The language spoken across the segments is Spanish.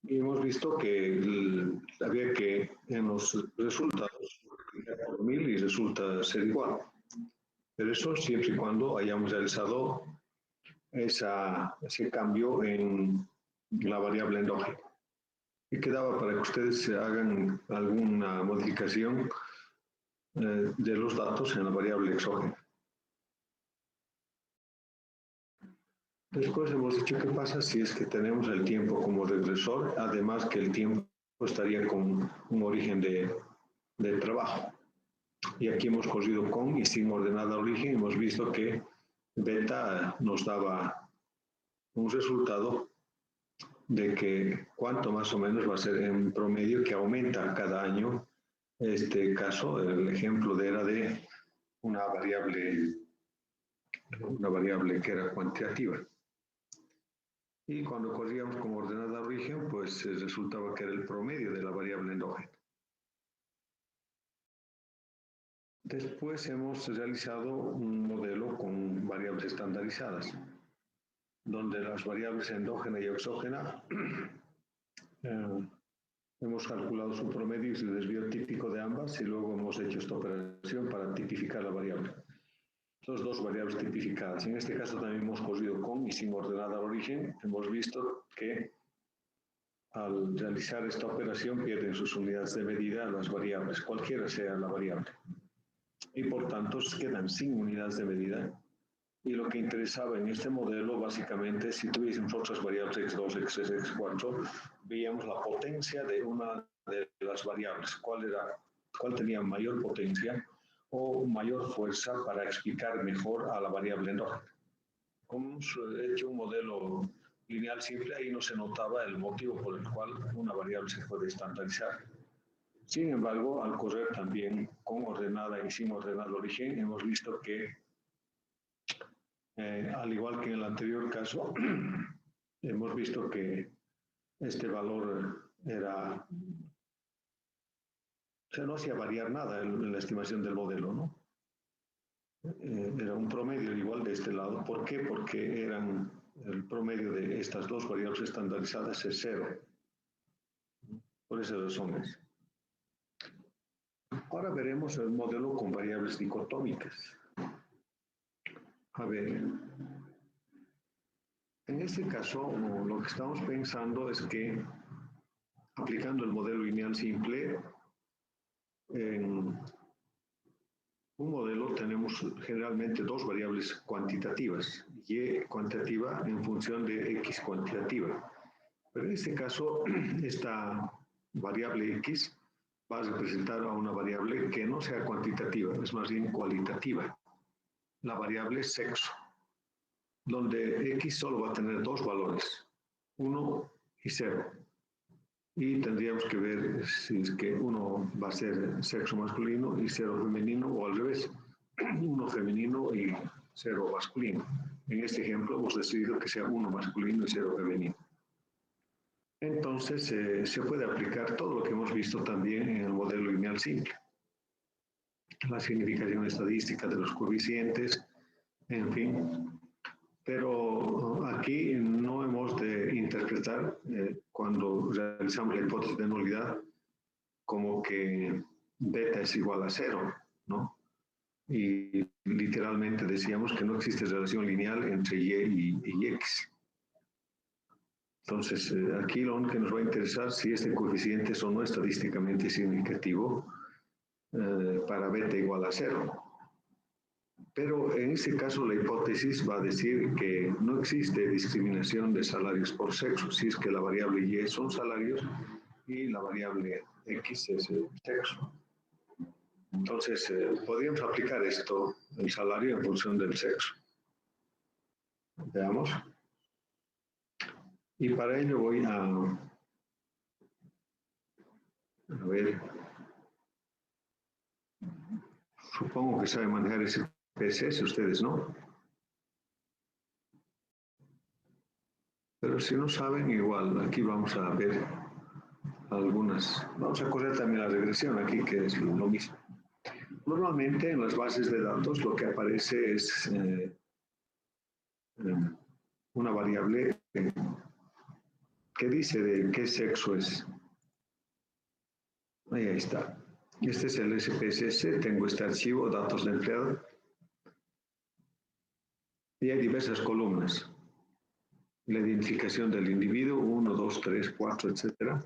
Y hemos visto que había que en los resultados multiplicar por 1000 y resulta ser igual. Pero eso siempre y cuando hayamos realizado ese cambio en la variable endógena. Y quedaba para que ustedes hagan alguna modificación de los datos en la variable exógena. Después hemos dicho qué pasa si es que tenemos el tiempo como regresor, además que el tiempo estaría con un origen de trabajo. Y aquí hemos corrido con y sin ordenada origen, hemos visto que beta nos daba un resultado de que cuánto más o menos va a ser en promedio que aumenta cada año. Este caso, el ejemplo era de una variable que era cuantitativa. Y cuando corríamos como ordenada origen, pues resultaba que era el promedio de la variable endógena. Después hemos realizado un modelo con variables estandarizadas, donde las variables endógena y exógena hemos calculado su promedio y su desvío típico de ambas y luego hemos hecho esta operación para tipificar la variable. Son dos variables tipificadas. En este caso también hemos corrido con y sin ordenada al origen. Hemos visto que al realizar esta operación pierden sus unidades de medida las variables, cualquiera sea la variable. Y por tanto quedan sin unidades de medida. Y lo que interesaba en este modelo, básicamente, si tuviésemos otras variables x2, x3, x4, veíamos la potencia de una de las variables, cuál tenía mayor potencia o mayor fuerza para explicar mejor a la variable endógena. Como hemos hecho un modelo lineal simple, ahí no se notaba el motivo por el cual una variable se puede estandarizar. Sin embargo, al correr también con ordenada y sin ordenada origen, hemos visto que, al igual que en el anterior caso, hemos visto que este valor era, o sea, no hacía variar nada en la estimación del modelo, ¿no? Era un promedio igual de este lado. ¿Por qué? Porque el promedio de estas dos variables estandarizadas es 0. Por esas razones. Ahora veremos el modelo con variables dicotómicas. A ver, en este caso, lo que estamos pensando es que, aplicando el modelo lineal simple, en un modelo tenemos generalmente dos variables cuantitativas, y cuantitativa en función de x cuantitativa. Pero en este caso, esta variable x va a representar a una variable que no sea cuantitativa, es más bien cualitativa. La variable sexo, donde x solo va a tener dos valores, 1 y 0. Y tendríamos que ver si es que 1 va a ser sexo masculino y 0 femenino, o al revés, 1 femenino y 0 masculino. En este ejemplo hemos decidido que sea 1 masculino y 0 femenino. Entonces, se puede aplicar todo lo que hemos visto también en el modelo lineal simple. La significación estadística de los coeficientes, en fin. Pero aquí no hemos de interpretar, cuando realizamos la hipótesis de nulidad, como que beta es igual a 0, ¿no? Y literalmente decíamos que no existe relación lineal entre y x. Entonces, aquí lo único que nos va a interesar si este coeficiente es o no estadísticamente significativo para beta igual a 0. Pero en este caso la hipótesis va a decir que no existe discriminación de salarios por sexo, si es que la variable y son salarios y la variable x es el sexo. Entonces, podríamos aplicar esto, el salario en función del sexo. Veamos. Y para ello voy a ver, supongo que saben manejar ese PSS ustedes, ¿no? Pero si no saben, igual, aquí vamos a ver algunas. Vamos a correr también la regresión aquí, que es lo mismo. Normalmente en las bases de datos lo que aparece es una variable ¿Qué dice de qué sexo es? Ahí está. Este es el SPSS, tengo este archivo, datos de empleado, y hay diversas columnas. La identificación del individuo, 1, 2, 3, 4, etc.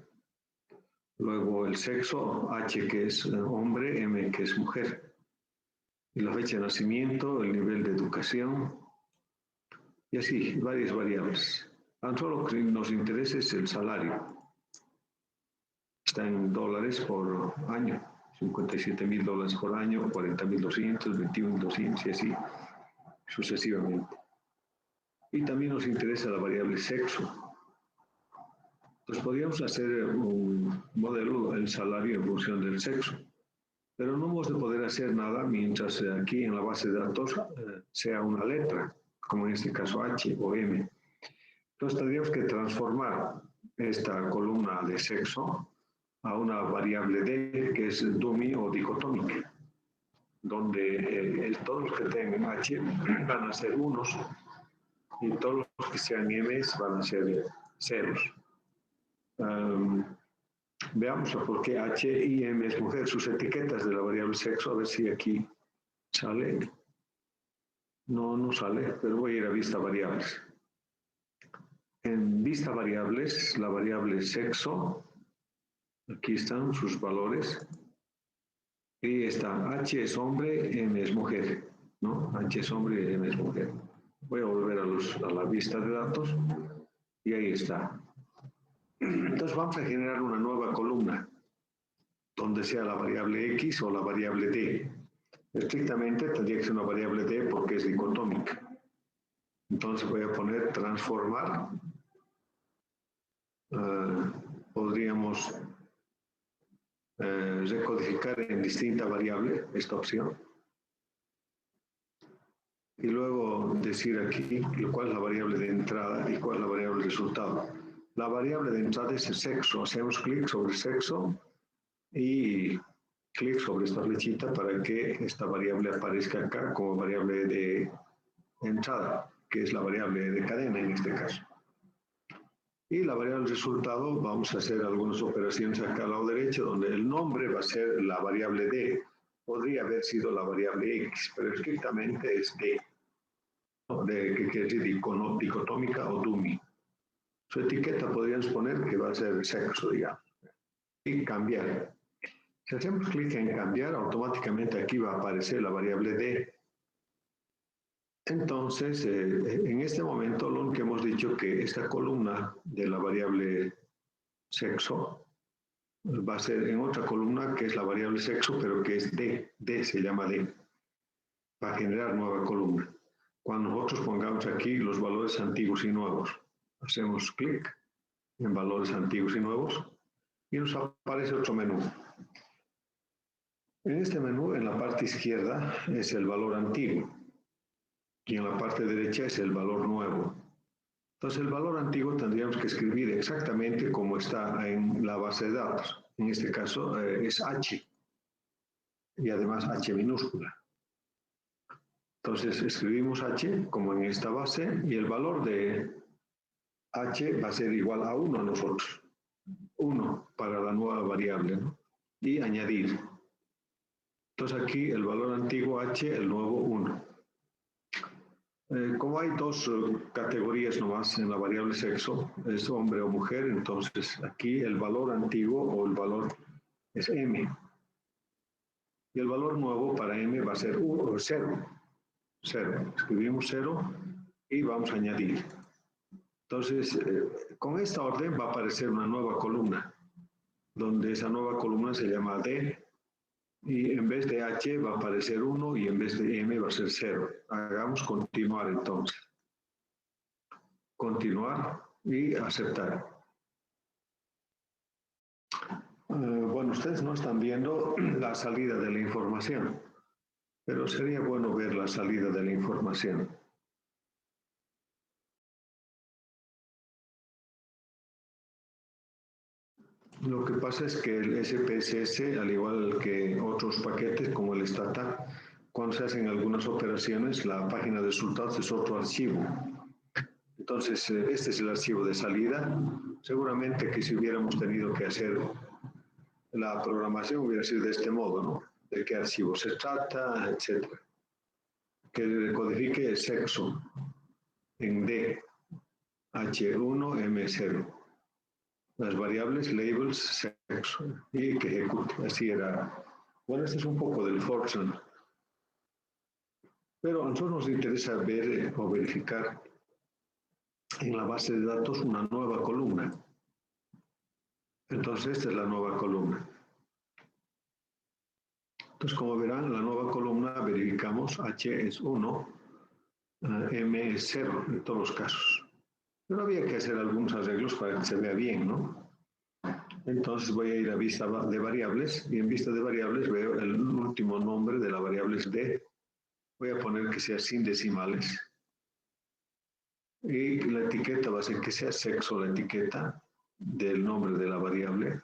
Luego el sexo, H que es hombre, M que es mujer. Y la fecha de nacimiento, el nivel de educación, y así, varias variables. Solo lo que nos interesa es el salario. Está en dólares por año, $57,000 por año, 40,200, 21,200 y así sucesivamente. Y también nos interesa la variable sexo. Entonces podríamos hacer un modelo, el salario en función del sexo, pero no hemos de poder hacer nada mientras aquí en la base de datos sea una letra, como en este caso H o M. Entonces tendríamos que transformar esta columna de sexo a una variable D que es dummy o dicotómica, donde todos los que tengan H van a ser unos y todos los que sean M's van a ser ceros. Veamos por qué H y M es mujer, sus etiquetas de la variable sexo, a ver si aquí sale. No sale, pero voy a ir a vista variables. En vista variables, la variable sexo, aquí están sus valores. Y está, H es hombre, M es mujer, ¿no? H es hombre, M es mujer. Voy a volver a la vista de datos y ahí está. Entonces vamos a generar una nueva columna donde sea la variable X o la variable D. Estrictamente tendría que ser una variable D porque es dicotómica. Entonces voy a poner transformar. Podríamos recodificar en distinta variable esta opción. Y luego decir aquí cuál es la variable de entrada y cuál es la variable de resultado. La variable de entrada es el sexo. Hacemos clic sobre sexo y clic sobre esta flechita para que esta variable aparezca acá como variable de entrada, que es la variable de cadena en este caso. Y la variable resultado, vamos a hacer algunas operaciones acá al lado derecho, donde el nombre va a ser la variable D. Podría haber sido la variable X, pero estrictamente es D. Que quiere decir dicotómica o dummy. Su etiqueta podríamos poner que va a ser sexo, digamos. Y cambiar. Si hacemos clic en cambiar, automáticamente aquí va a aparecer la variable D. Entonces, en este momento, lo que hemos dicho que esta columna de la variable sexo va a ser en otra columna que es la variable sexo, pero que es D. D se llama D. Va a generar nueva columna. Cuando nosotros pongamos aquí los valores antiguos y nuevos, hacemos clic en valores antiguos y nuevos y nos aparece otro menú. En este menú, en la parte izquierda, es el valor antiguo y en la parte derecha es el valor nuevo. Entonces, el valor antiguo tendríamos que escribir exactamente como está en la base de datos. En este caso es H y además H minúscula. Entonces, escribimos H como en esta base y el valor de H va a ser igual a 1 a nosotros. 1 para la nueva variable, ¿no? Y añadir. Entonces aquí el valor antiguo H, el nuevo 1. Como hay dos categorías nomás en la variable sexo, es hombre o mujer, entonces aquí el valor antiguo o el valor es M. Y el valor nuevo para M va a ser 0. 0. Escribimos 0 y vamos a añadir. Entonces, con esta orden va a aparecer una nueva columna, donde esa nueva columna se llama D, y en vez de H va a aparecer 1 y en vez de M va a ser 0. Hagamos continuar entonces. Continuar y aceptar. Bueno, ustedes no están viendo la salida de la información, pero sería bueno ver la salida de la información. Lo que pasa es que el SPSS, al igual que otros paquetes como el Stata, cuando se hacen algunas operaciones, la página de resultados es otro archivo. Entonces, este es el archivo de salida. Seguramente que si hubiéramos tenido que hacer la programación hubiera sido de este modo, ¿no? De qué archivo se trata, etcétera. Que codifique el sexo en D, H1, M0. Las variables, labels, sexo, y que ejecute. Así era. Bueno, este es un poco del Fortran. Pero a nosotros nos interesa ver o verificar en la base de datos una nueva columna. Entonces, esta es la nueva columna. Entonces, como verán, la nueva columna verificamos H es 1, M es 0 en todos los casos. Pero había que hacer algunos arreglos para que se vea bien, ¿no? Entonces voy a ir a vista de variables y en vista de variables veo el último nombre de la variable es D. Voy a poner que sea sin decimales. Y la etiqueta va a ser que sea sexo, la etiqueta del nombre de la variable.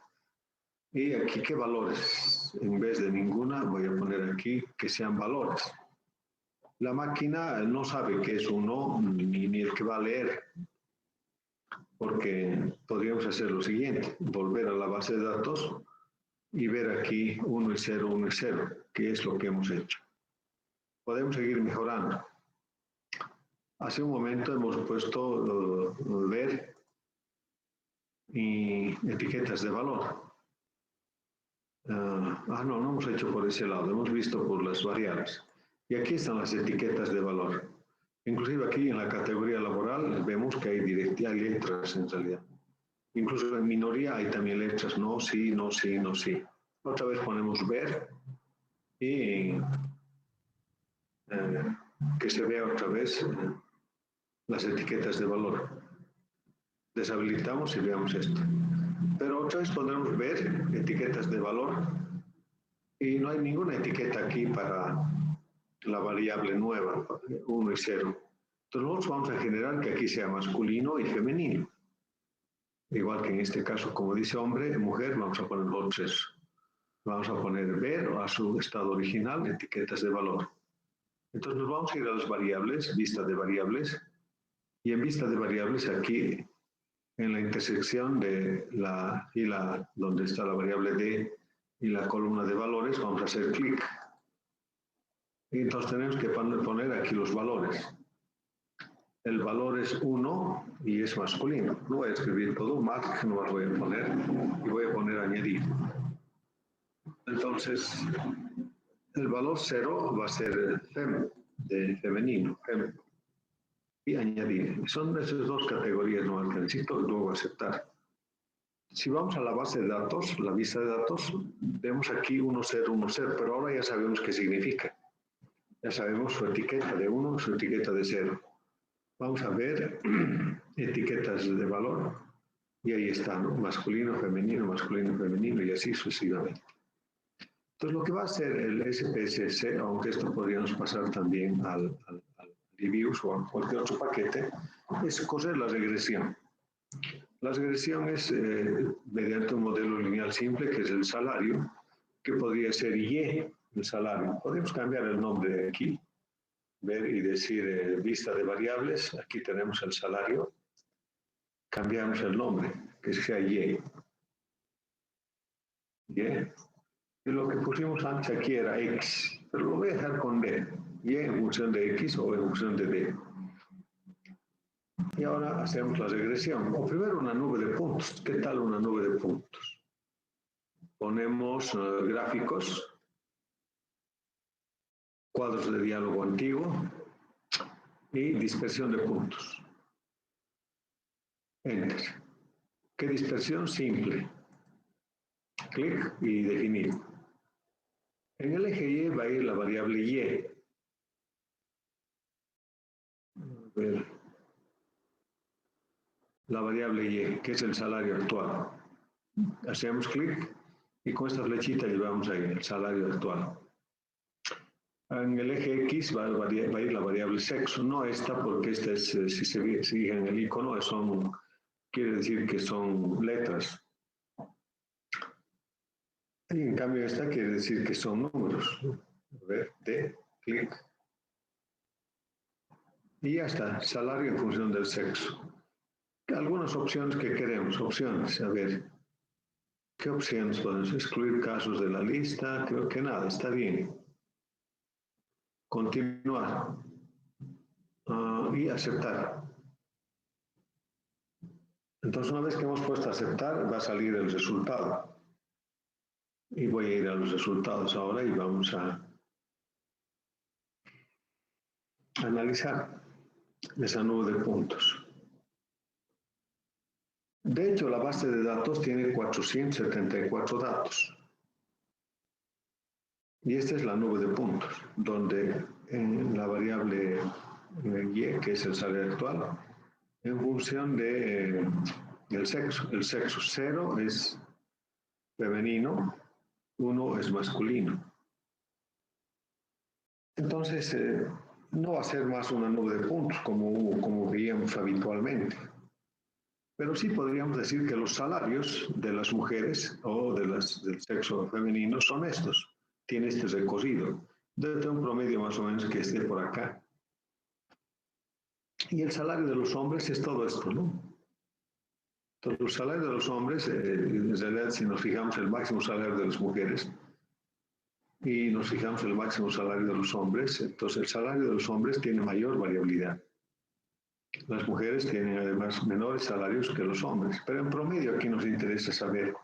Y aquí, ¿qué valores? En vez de ninguna, voy a poner aquí que sean valores. La máquina no sabe qué es uno ni el que va a leer, porque podríamos hacer lo siguiente, volver a la base de datos y ver aquí 1 y 0, 1 y 0, que es lo que hemos hecho. Podemos seguir mejorando. Hace un momento hemos puesto ver y etiquetas de valor. No hemos hecho por ese lado, hemos visto por las variables. Y aquí están las etiquetas de valor. Inclusive aquí en la categoría laboral vemos que hay letras en realidad. Incluso en minoría hay también letras, no, sí, no, sí, no, sí. Otra vez ponemos ver y que se vea otra vez las etiquetas de valor. Deshabilitamos y veamos esto. Pero otra vez podremos ver etiquetas de valor y no hay ninguna etiqueta aquí para la variable nueva, 1 y 0. Entonces nosotros vamos a generar que aquí sea masculino y femenino. Igual que en este caso, como dice hombre, mujer, vamos a poner los tres. Vamos a poner ver a su estado original, etiquetas de valor. Entonces nos vamos a ir a las variables, vista de variables, y en vista de variables aquí, en la intersección de la fila donde está la variable D y la columna de valores, vamos a hacer clic. Y entonces tenemos que poner aquí los valores. El valor es 1 y es masculino. No voy a escribir todo, más no lo voy a poner y voy a poner añadir. Entonces, el valor 0 va a ser fem, de femenino, fem, y añadir. Son esas dos categorías nuevas que necesito luego aceptar. Si vamos a la base de datos, la vista de datos, vemos aquí 1, 0, 1, 0, pero ahora ya sabemos qué significa. Ya sabemos su etiqueta de 1, su etiqueta de 0. Vamos a ver etiquetas de valor y ahí está, ¿no? Masculino, femenino y así sucesivamente. Entonces lo que va a hacer el SPSS, aunque esto podríamos pasar también al Livius o a cualquier otro paquete, es correr la regresión. La regresión es mediante un modelo lineal simple que es el salario, que podría ser Y, el salario. Podemos cambiar el nombre de aquí, ver y decir vista de variables, aquí tenemos el salario, cambiamos el nombre, que sea Y. Y. Y lo que pusimos antes aquí era X, pero lo voy a dejar con D, Y en función de X o en función de D. Y ahora hacemos la regresión. O primero una nube de puntos. ¿Qué tal una nube de puntos? Ponemos gráficos, cuadros de diálogo antiguo y dispersión de puntos. Enter. ¿Qué dispersión? Simple. Clic y definir. En el eje Y va a ir la variable Y. A ver. La variable Y, que es el salario actual. Hacemos clic y con esta flechita llevamos ahí el salario actual. En el eje X va a ir la variable sexo, no esta porque esta es, si se sigue en el icono, quiere decir que son letras. Y en cambio esta quiere decir que son números. A ver, D, clic. Y ya está, salario en función del sexo. Algunas opciones que queremos, opciones, a ver, ¿qué opciones podemos excluir casos de la lista? Creo que nada, está bien. Continuar y aceptar. Entonces, una vez que hemos puesto aceptar, va a salir el resultado. Y voy a ir a los resultados ahora y vamos a analizar esa nube de puntos. De hecho, la base de datos tiene 474 datos. Y esta es la nube de puntos, donde en la variable Y, que es el salario actual, en función del sexo. El sexo 0 es femenino, 1 es masculino. Entonces, no va a ser más una nube de puntos como veíamos habitualmente. Pero sí podríamos decir que los salarios de las mujeres o del sexo femenino son estos. Tiene este recorrido. Debe tener un promedio más o menos que esté por acá. Y el salario de los hombres es todo esto, ¿no? Entonces, los salarios de los hombres, en realidad, si nos fijamos el máximo salario de las mujeres y nos fijamos el máximo salario de los hombres, entonces el salario de los hombres tiene mayor variabilidad. Las mujeres tienen además menores salarios que los hombres, pero en promedio aquí nos interesa saber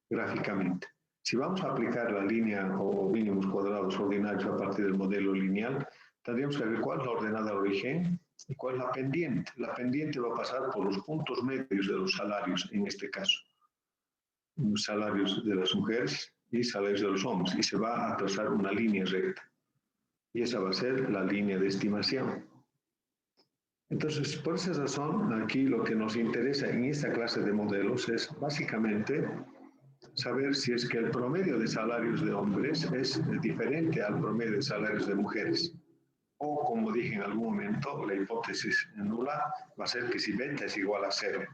gráficamente. Si vamos a aplicar la línea o mínimos cuadrados ordinarios a partir del modelo lineal, tendríamos que ver cuál es la ordenada de origen y cuál es la pendiente. La pendiente va a pasar por los puntos medios de los salarios, en este caso. Salarios de las mujeres y salarios de los hombres, y se va a trazar una línea recta. Y esa va a ser la línea de estimación. Entonces, por esa razón, aquí lo que nos interesa en esta clase de modelos es básicamente saber si es que el promedio de salarios de hombres es diferente al promedio de salarios de mujeres. O, como dije en algún momento, la hipótesis nula va a ser que si beta es igual a 0.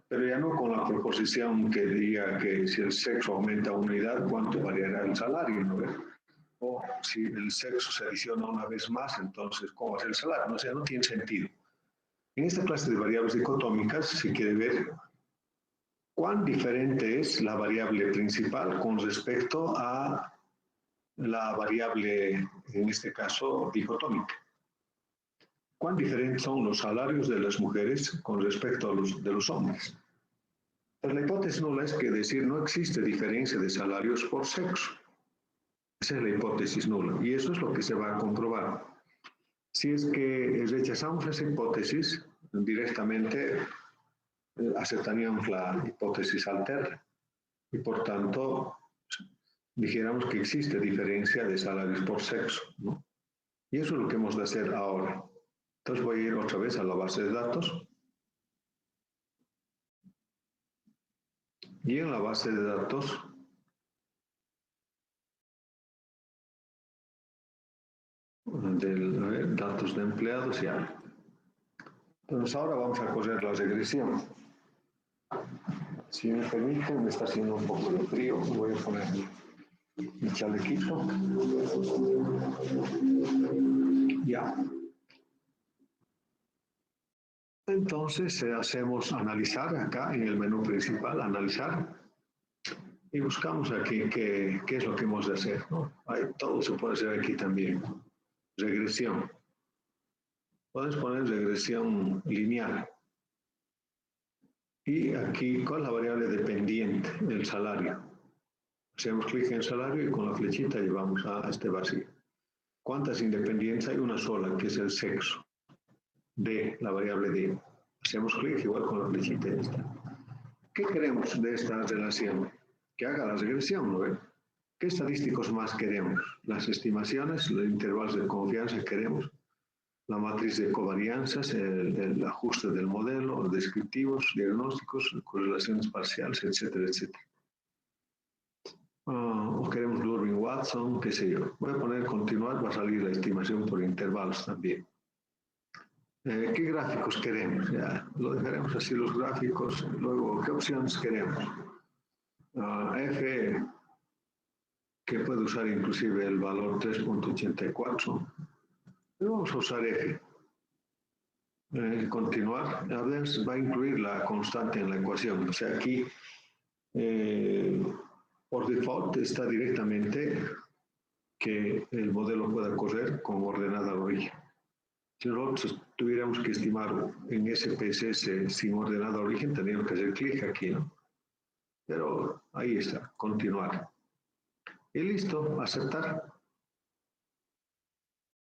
Pero ya no con la proposición que diga que si el sexo aumenta una unidad, ¿cuánto variará el salario? ¿No? O si el sexo se adiciona una vez más, entonces, ¿cómo es el salario? O sea, no tiene sentido. En esta clase de variables dicotómicas se quiere ver cuán diferente es la variable principal con respecto a la variable, en este caso, dicotómica. ¿Cuán diferentes son los salarios de las mujeres con respecto a los de los hombres? Pues la hipótesis nula es que decir no existe diferencia de salarios por sexo. Esa es la hipótesis nula y eso es lo que se va a comprobar. Si es que rechazamos esa hipótesis, directamente aceptaríamos la hipótesis alterna y por tanto dijéramos que existe diferencia de salarios por sexo, ¿no? Y eso es lo que hemos de hacer ahora. Entonces voy a ir otra vez a la base de datos. Y en la base de datos datos de empleados ya. Entonces ahora vamos a correr la regresión. Si me permiten, me está haciendo un poco de frío, voy a poner mi chalequito. Ya. Entonces hacemos analizar acá en el menú principal, analizar, y buscamos aquí qué es lo que hemos de hacer, ¿no? Todo se puede hacer aquí también. Regresión. Puedes poner regresión lineal. Y aquí con la variable dependiente, el salario. Hacemos clic en salario y con la flechita llevamos a este vacío. ¿Cuántas independientes hay? Una sola, que es el sexo de la variable D. Hacemos clic igual con la flechita esta. ¿Qué queremos de esta relación? Que haga la regresión, ¿no ve? ¿Qué estadísticos más queremos? Las estimaciones, los intervalos de confianza queremos, la matriz de covarianzas, el ajuste del modelo, los descriptivos, diagnósticos, correlaciones parciales, etcétera, etcétera. O queremos Durbin-Watson, qué sé yo. Voy a poner continuar, va a salir la estimación por intervalos también. ¿Qué gráficos queremos? Ya, lo dejaremos así los gráficos. Luego, ¿qué opciones queremos? F, que puede usar inclusive el valor 3.84. Pero vamos a usar F. continuar, Adams va a incluir la constante en la ecuación. O sea, aquí por default está directamente que el modelo pueda correr con ordenada al origen. Si nosotros tuviéramos que estimar en SPSS sin ordenada al origen, tendríamos que hacer clic aquí, ¿no? Pero ahí está, continuar. Y listo, aceptar.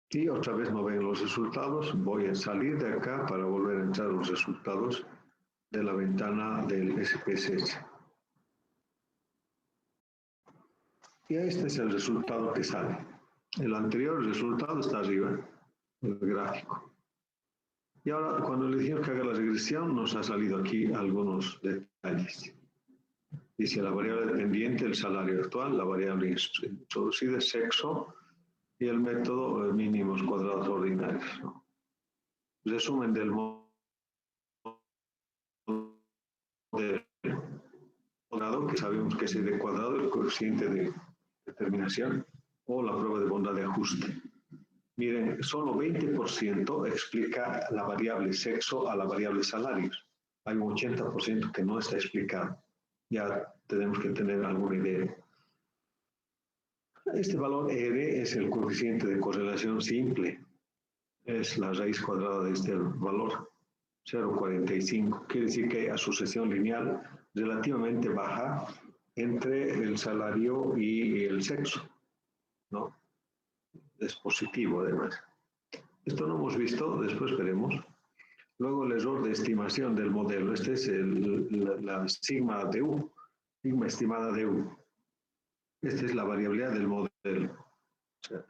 Y otra vez no ven los resultados. Voy a salir de acá para volver a entrar los resultados de la ventana del SPSS. Y este es el resultado que sale. El anterior resultado está arriba, el gráfico. Y ahora, cuando le dijimos que haga la regresión, nos ha salido aquí algunos detalles. Dice la variable dependiente, el salario actual, la variable introducida, sexo y el método mínimos cuadrados ordinarios, ¿no? Resumen del cuadrado, que sabemos que es el cuadrado, el coeficiente de determinación o la prueba de bondad de ajuste. Miren, solo 20% explica la variable sexo a la variable salarios. Hay un 80% que no está explicado. Ya tenemos que tener alguna idea. Este valor R es el coeficiente de correlación simple. Es la raíz cuadrada de este valor, 0,45. Quiere decir que hay asociación lineal relativamente baja entre el salario y el sexo, ¿no? Es positivo, además. Esto no hemos visto, después veremos. Luego el error de estimación del modelo. Este es la sigma de U, sigma estimada de U. Esta es la variabilidad del modelo. O sea,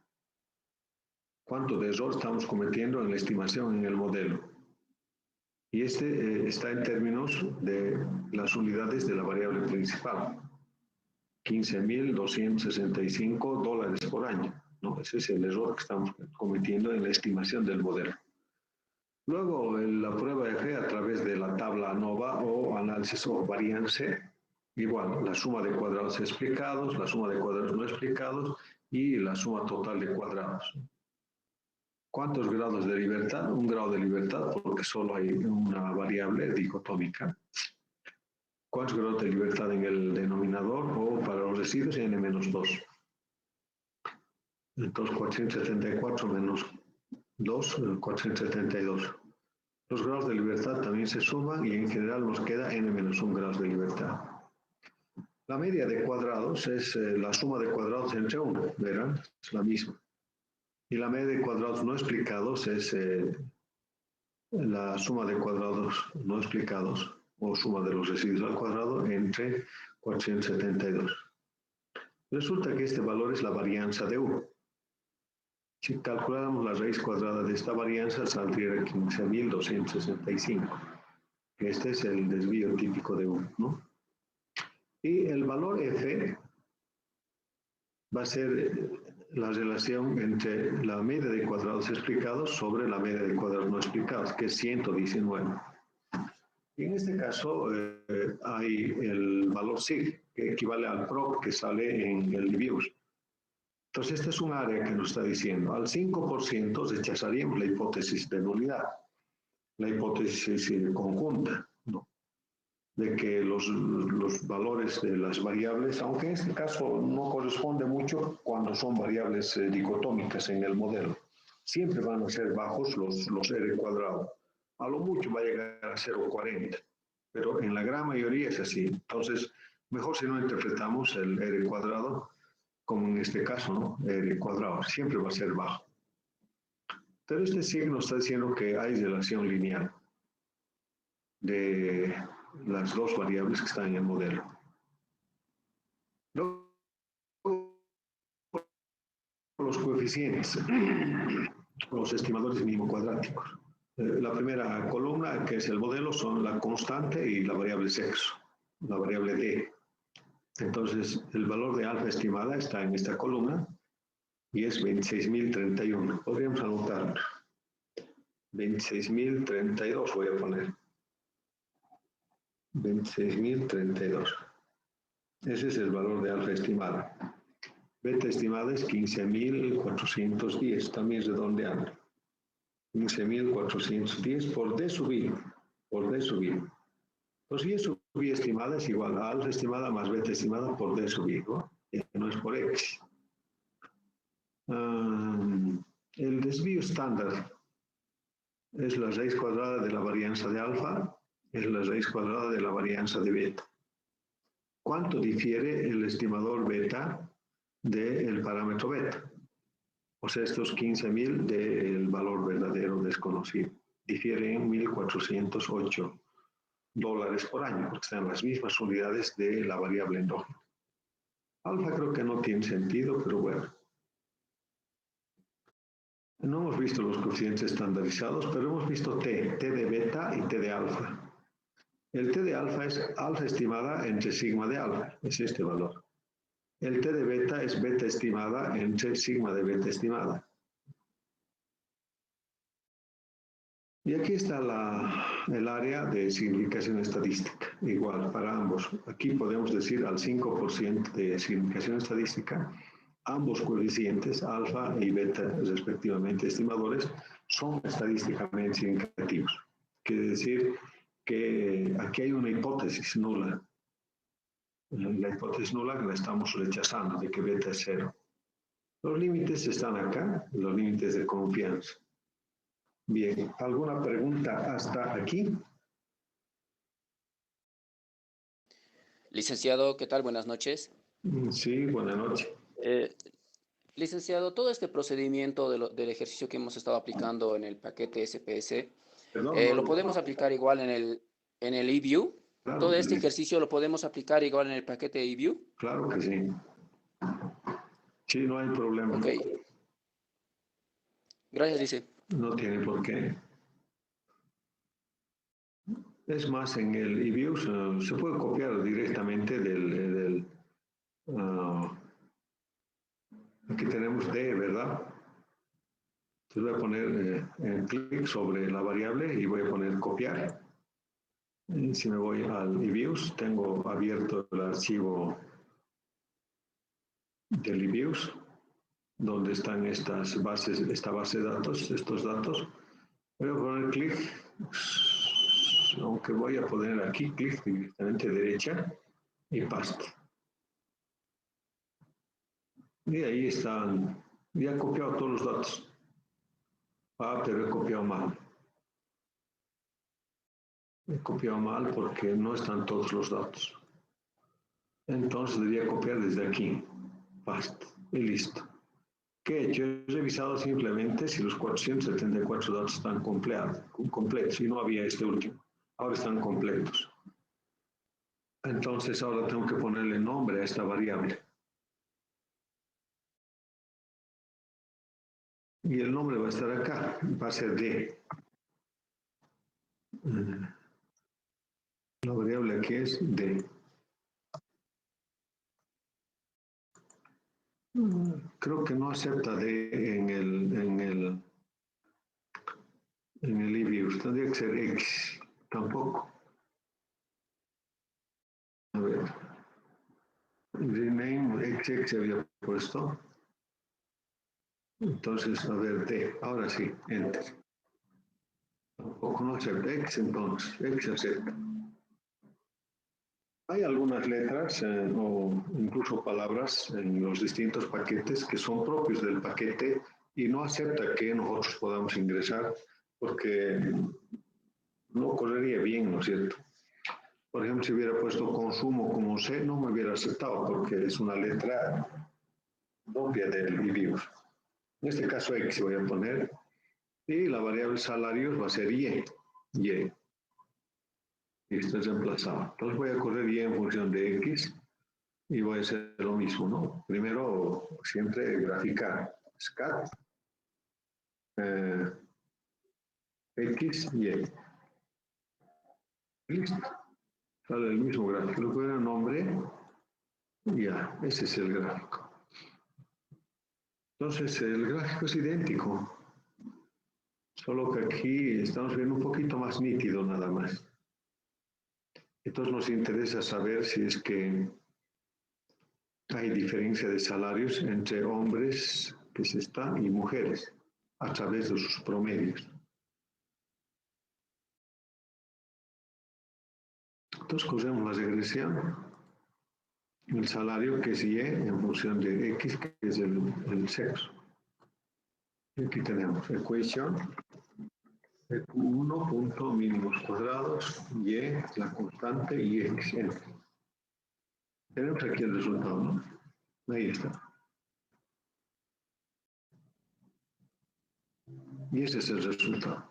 ¿cuánto de error estamos cometiendo en la estimación en el modelo? Y este está en términos de las unidades de la variable principal. $15.265 por año, ¿no? Ese es el error que estamos cometiendo en la estimación del modelo. Luego, la prueba F a través de la tabla ANOVA o análisis o variance, igual, la suma de cuadrados explicados, la suma de cuadrados no explicados y la suma total de cuadrados. ¿Cuántos grados de libertad? Un grado de libertad, porque solo hay una variable dicotómica. ¿Cuántos grados de libertad en el denominador o para los residuos? N-2. Entonces, 474 menos 2, 472. Los grados de libertad también se suman y en general nos queda N-1 grados de libertad. La media de cuadrados es la suma de cuadrados entre 1, verán, es la misma. Y la media de cuadrados no explicados es la suma de cuadrados no explicados o suma de los residuos al cuadrado entre 472. Resulta que este valor es la varianza de U. Si calculáramos la raíz cuadrada de esta varianza, saldría 15.265. Este es el desvío típico de U, ¿no? Y el valor F va a ser la relación entre la media de cuadrados explicados sobre la media de cuadrados no explicados, que es 119. Y en este caso hay el valor SIG, que equivale al PROC que sale en el DBUS. Entonces, esta es un área que nos está diciendo, al 5% rechazaríamos la hipótesis de nulidad, la hipótesis conjunta, ¿no? De que los valores de las variables, aunque en este caso no corresponde mucho cuando son variables dicotómicas en el modelo, siempre van a ser bajos los R cuadrados. A lo mucho va a llegar a 0,40, pero en la gran mayoría es así. Entonces, mejor si no interpretamos el R cuadrado, como en este caso, ¿no? R cuadrado, siempre va a ser bajo. Pero este signo está diciendo que hay relación lineal de las dos variables que están en el modelo. Luego, los coeficientes, los estimadores mínimo cuadráticos. La primera columna, que es el modelo, son la constante y la variable sexo, la variable D. Entonces, el valor de alfa estimada está en esta columna y es 26.031. Podríamos anotar 26.032, voy a poner. 26.032. Ese es el valor de alfa estimada. Beta estimada es 15.410, también redondeando. 15.410 por D sub I. Por D sub I. Entonces, Y sub I estimada es igual a alfa estimada más beta estimada por D sub I, ¿no? No es por X. El desvío estándar es la raíz cuadrada de la varianza de alfa, es la raíz cuadrada de la varianza de beta. ¿Cuánto difiere el estimador beta del parámetro beta? O sea, estos 15.000 del valor verdadero desconocido. Difiere en $1.408 por año, porque están las mismas unidades de la variable endógena. Alfa creo que no tiene sentido, pero bueno. No hemos visto los coeficientes estandarizados, pero hemos visto T de beta y T de alfa. El T de alfa es alfa estimada entre sigma de alfa, es este valor. El T de beta es beta estimada entre sigma de beta estimada. Y aquí está el área de significación estadística, igual para ambos. Aquí podemos decir al 5% de significación estadística, ambos coeficientes, alfa y beta, respectivamente estimadores, son estadísticamente significativos. Quiere decir que aquí hay una hipótesis nula. La hipótesis nula la estamos rechazando, de que beta es 0. Los límites están acá, los límites de confianza. Bien, ¿alguna pregunta hasta aquí? Licenciado, ¿qué tal? Buenas noches. Sí, buenas noches. Licenciado, todo este procedimiento del ejercicio que hemos estado aplicando en el paquete SPS, ¿lo podemos aplicar igual en el eView? Claro, ¿Todo este ejercicio lo podemos aplicar igual en el paquete eView? Claro que sí. Sí, no hay problema. Ok. Gracias, Lice. No tiene por qué. Es más, en el eView se puede copiar directamente aquí tenemos D, ¿verdad? Entonces voy a poner clic sobre la variable y voy a poner copiar. Y si me voy al eViews, tengo abierto el archivo del eViews, donde están esta base de datos, estos datos. Voy a poner clic, aunque voy a poner aquí clic directamente derecha y paste. Y ahí están, ya he copiado todos los datos. Pero he copiado mal. He copiado mal porque no están todos los datos. Entonces debería copiar desde aquí. Paste. Y listo. ¿Qué he hecho? He revisado simplemente si los 474 datos están completos y no había este último. Ahora están completos. Entonces ahora tengo que ponerle nombre a esta variable. Y el nombre va a estar acá, va a ser D. La variable aquí es D. Creo que no acepta D en el eViews. Tendría que ser X. Tampoco. A ver. Rename XX había puesto. Entonces, a ver, D. Ahora sí, Enter. Tampoco no acepta X, entonces. X acepta. Hay algunas letras o incluso palabras en los distintos paquetes que son propios del paquete y no acepta que nosotros podamos ingresar porque no correría bien, ¿no es cierto? Por ejemplo, si hubiera puesto consumo como C, no me hubiera aceptado porque es una letra propia del eViews. En este caso X voy a poner y la variable salarios va a ser Y. Y. Y esto es reemplazado. Entonces voy a correr Y en función de X y voy a hacer lo mismo, ¿no? Primero, siempre graficar. Scat. X, Y. Listo. Sale el mismo gráfico. Le voy a dar nombre. Ya, ese es el gráfico. Entonces, el gráfico es idéntico. Solo que aquí estamos viendo un poquito más nítido nada más. Entonces nos interesa saber si es que hay diferencia de salarios entre hombres, que es esta, y mujeres, a través de sus promedios. Entonces cogemos la regresión, el salario que es Y en función de X, que es el sexo. Y aquí tenemos ecuación Q1 punto mínimos cuadrados, Y, la constante, y X. Tenemos aquí el resultado, ¿no? Ahí está. Y ese es el resultado.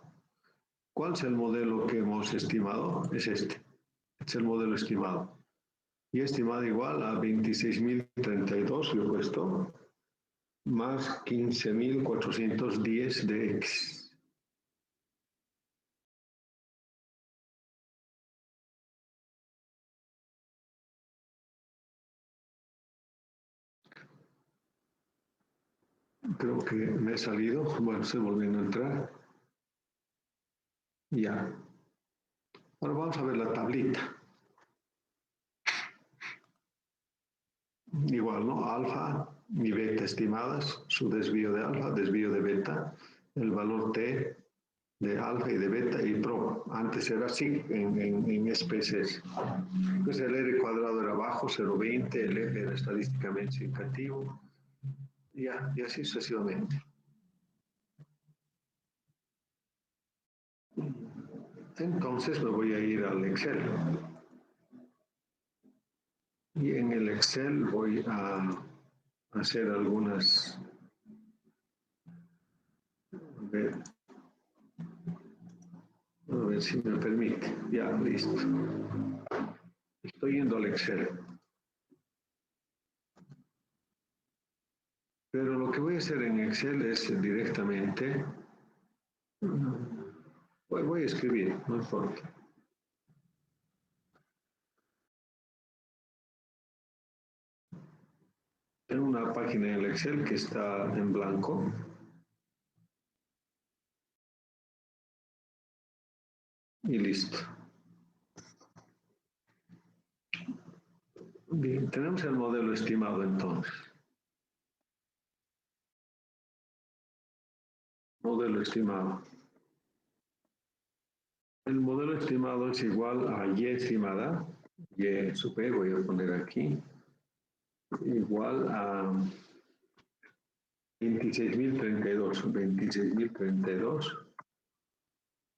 ¿Cuál es el modelo que hemos estimado? Es este. Es el modelo estimado. Y estimado igual a 26.032, lo he puesto, más 15.410 de X. Creo que me he salido. Bueno, estoy volviendo a entrar. Ya. Ahora vamos a ver la tablita. Igual, ¿no? Alfa y beta estimadas, su desvío de alfa, desvío de beta, el valor T de alfa y de beta y pro. Antes era así en especies. Pues el R cuadrado era bajo, 0,20, el F era estadísticamente significativo, y así sucesivamente. Entonces me voy a ir al Excel. Y en el Excel voy a hacer algunas... A ver si me permite. Ya, listo. Estoy yendo al Excel. Pero lo que voy a hacer en Excel es directamente... Voy a escribir, no importa. Tengo una página en el Excel que está en blanco. Y listo. Bien, tenemos el modelo estimado entonces. Modelo estimado. El modelo estimado es igual a Y estimada, Y sub E, voy a poner aquí, igual a 26.032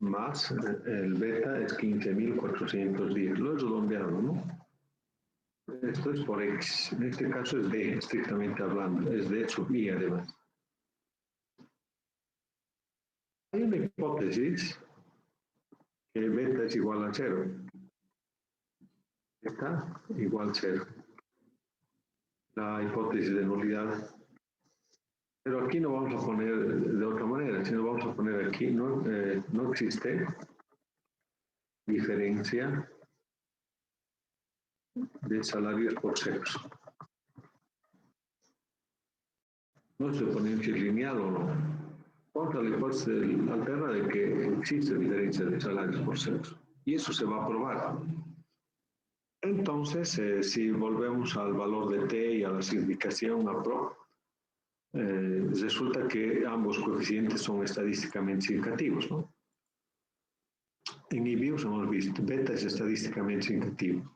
más el beta es 15.410. Lo he redondeado, ¿no? Esto es por X. En este caso es D, estrictamente hablando. Es D sub I, además. Hay una hipótesis que beta es igual a 0. Beta igual a 0. La hipótesis de nulidad. Pero aquí no vamos a poner de otra manera, sino vamos a poner aquí, no existe diferencia de salarios por sexo. No se pone si es lineal o no. Vamos a la hipótesis alterna de que existe diferencia de salarios por sexo. Y eso se va a probar. Entonces, si volvemos al valor de T y a la significación a pro, resulta que ambos coeficientes son estadísticamente significativos, ¿no? En IBIOS hemos visto, beta es estadísticamente significativo.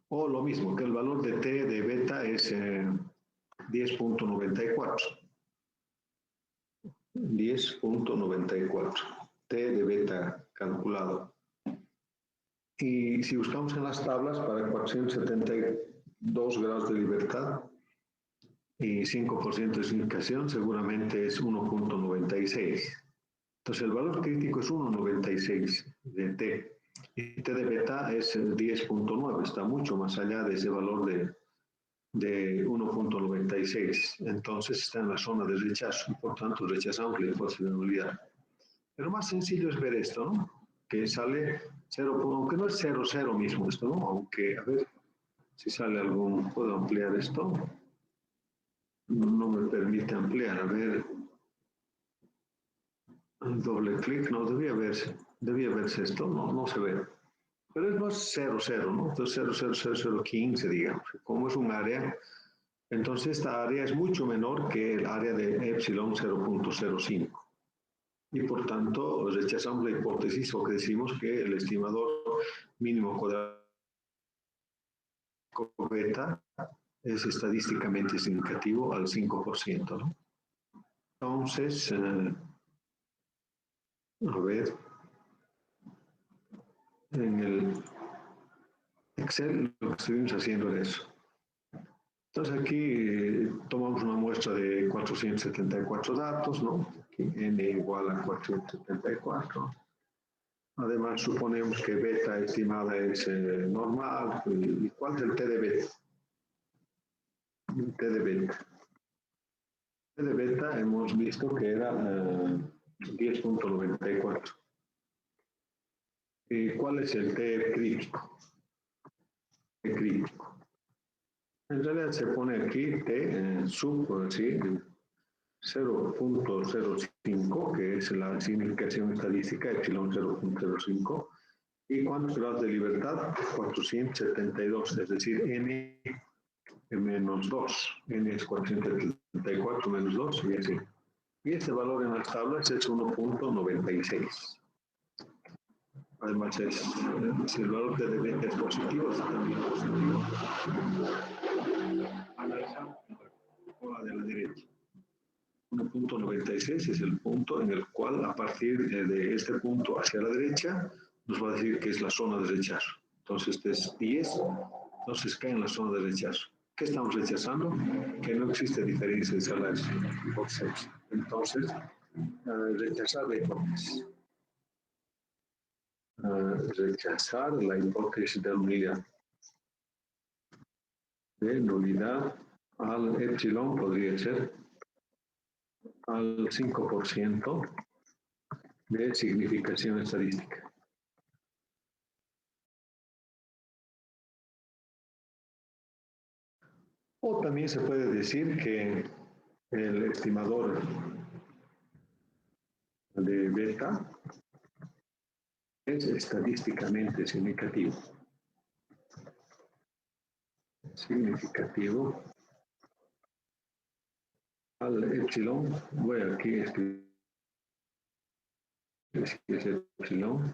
O lo mismo, que el valor de T de beta es 10.94. 10.94. T de beta calculado. Y si buscamos en las tablas para 472 grados de libertad y 5% de significación, seguramente es 1.96. Entonces el valor crítico es 1.96 de T. Y T de beta es 10.9, está mucho más allá de ese valor de 1.96. Entonces está en la zona de rechazo y por tanto rechazamos la hipótesis de nulidad. Pero más sencillo es ver esto, ¿no? Que sale 0, aunque no es 0 mismo esto, ¿no? Aunque, a ver, si sale algún, ¿puedo ampliar esto? No me permite ampliar, a ver. Doble clic, no, debía verse esto, no se ve. Pero no es 0, ¿no? Entonces 0,00015, digamos. Como es un área, entonces esta área es mucho menor que el área de epsilon 0.05. Y por tanto rechazamos la hipótesis o que decimos que el estimador mínimo cuadrado beta es estadísticamente significativo al 5%, ¿no? Entonces, a ver, en el Excel lo que estuvimos haciendo era eso. Entonces aquí tomamos una muestra de 474 datos, ¿no? Aquí n igual a 474. Además suponemos que beta estimada es normal. ¿Y cuál es el t de beta? El t de beta. El t de beta hemos visto que era 10.94. ¿Y cuál es el t crítico? T crítico. En realidad se pone aquí t sub, por decir, 0.05, que es la significación estadística, epsilon 0.05, y cuántos grados de libertad, 472, es decir, n menos 2, n es 474 menos 2, y así. Y este valor en las tablas es 1.96. Además, si el valor de beta es positivo, es también positivo. Analizamos la de la derecha. 1.96 es el punto en el cual, a partir de este punto hacia la derecha, nos va a decir que es la zona de rechazo. Entonces, este es 10, entonces cae en la zona de rechazo. ¿Qué estamos rechazando? Que no existe diferencia de salarios por sexo. Entonces, rechazar la hipótesis. Rechazar la hipótesis de nulidad. De nulidad al epsilon podría ser al 5% de significación estadística. O también se puede decir que el estimador de beta es estadísticamente significativo. Significativo al epsilon. Voy aquí a escribir es epsilon.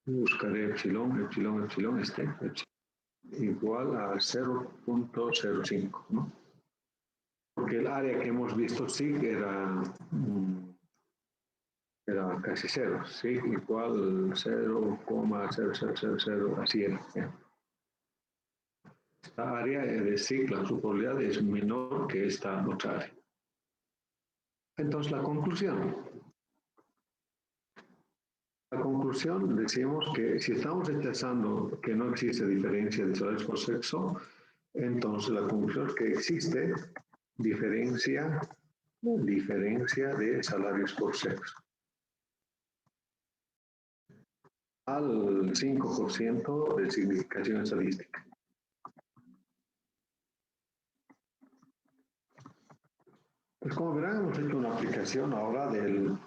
Buscaré epsilon, igual a 0.05, ¿no? Porque el área que hemos visto SIG era casi cero, SIG igual 0,0000, así era. Esta área de SIG, la su probabilidad es menor que esta otra área. Entonces, la conclusión. La conclusión, decimos que si estamos rechazando que no existe diferencia de salarios por sexo, entonces la conclusión es que existe diferencia de salarios por sexo. Al 5% de significación estadística. Pues como verán, hemos hecho una aplicación ahora del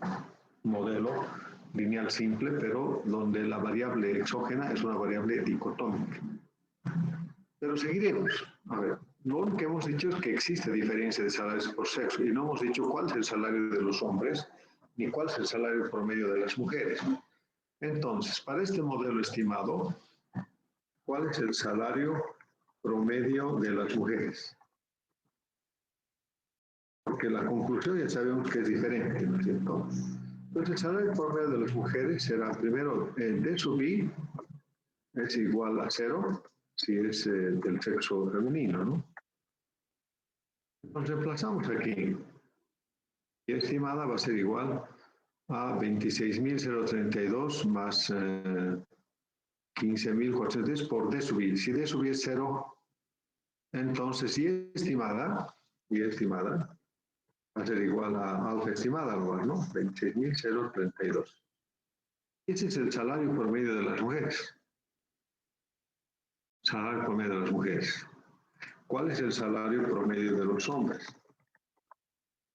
modelo lineal simple, pero donde la variable exógena es una variable dicotómica. Pero seguiremos. A ver, lo único que hemos dicho es que existe diferencia de salarios por sexo y no hemos dicho cuál es el salario de los hombres ni cuál es el salario promedio de las mujeres. Entonces, para este modelo estimado, ¿cuál es el salario promedio de las mujeres? Porque la conclusión ya sabemos que es diferente, ¿no es cierto? Entonces, el salario promedio de las mujeres será primero D sub I es igual a 0 si es del sexo femenino, ¿no? Nos reemplazamos aquí. Y estimada va a ser igual a 26.032 más 15.410 por D sub I. Si D sub I es 0, entonces y estimada va a ser igual a alfa estimada, ¿no? 26.032. Ese es el salario promedio de las mujeres. Salario promedio de las mujeres. ¿Cuál es el salario promedio de los hombres?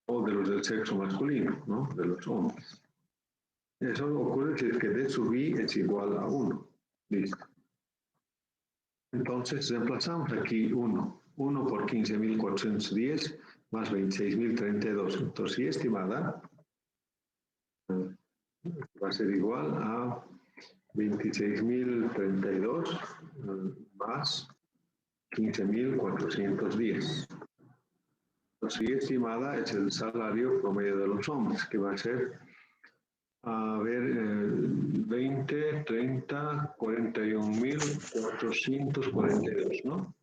O de los del sexo masculino, ¿no? De los hombres. Eso ocurre si es que D sub I es igual a 1. Listo. Entonces reemplazamos aquí 1. 1 por 15.410 más 26.032. Entonces, y estimada va a ser igual a 26.032 más 15.410. Así estimada es el salario promedio de los hombres, que va a ser, a ver, 20, 30, 41.442, ¿no?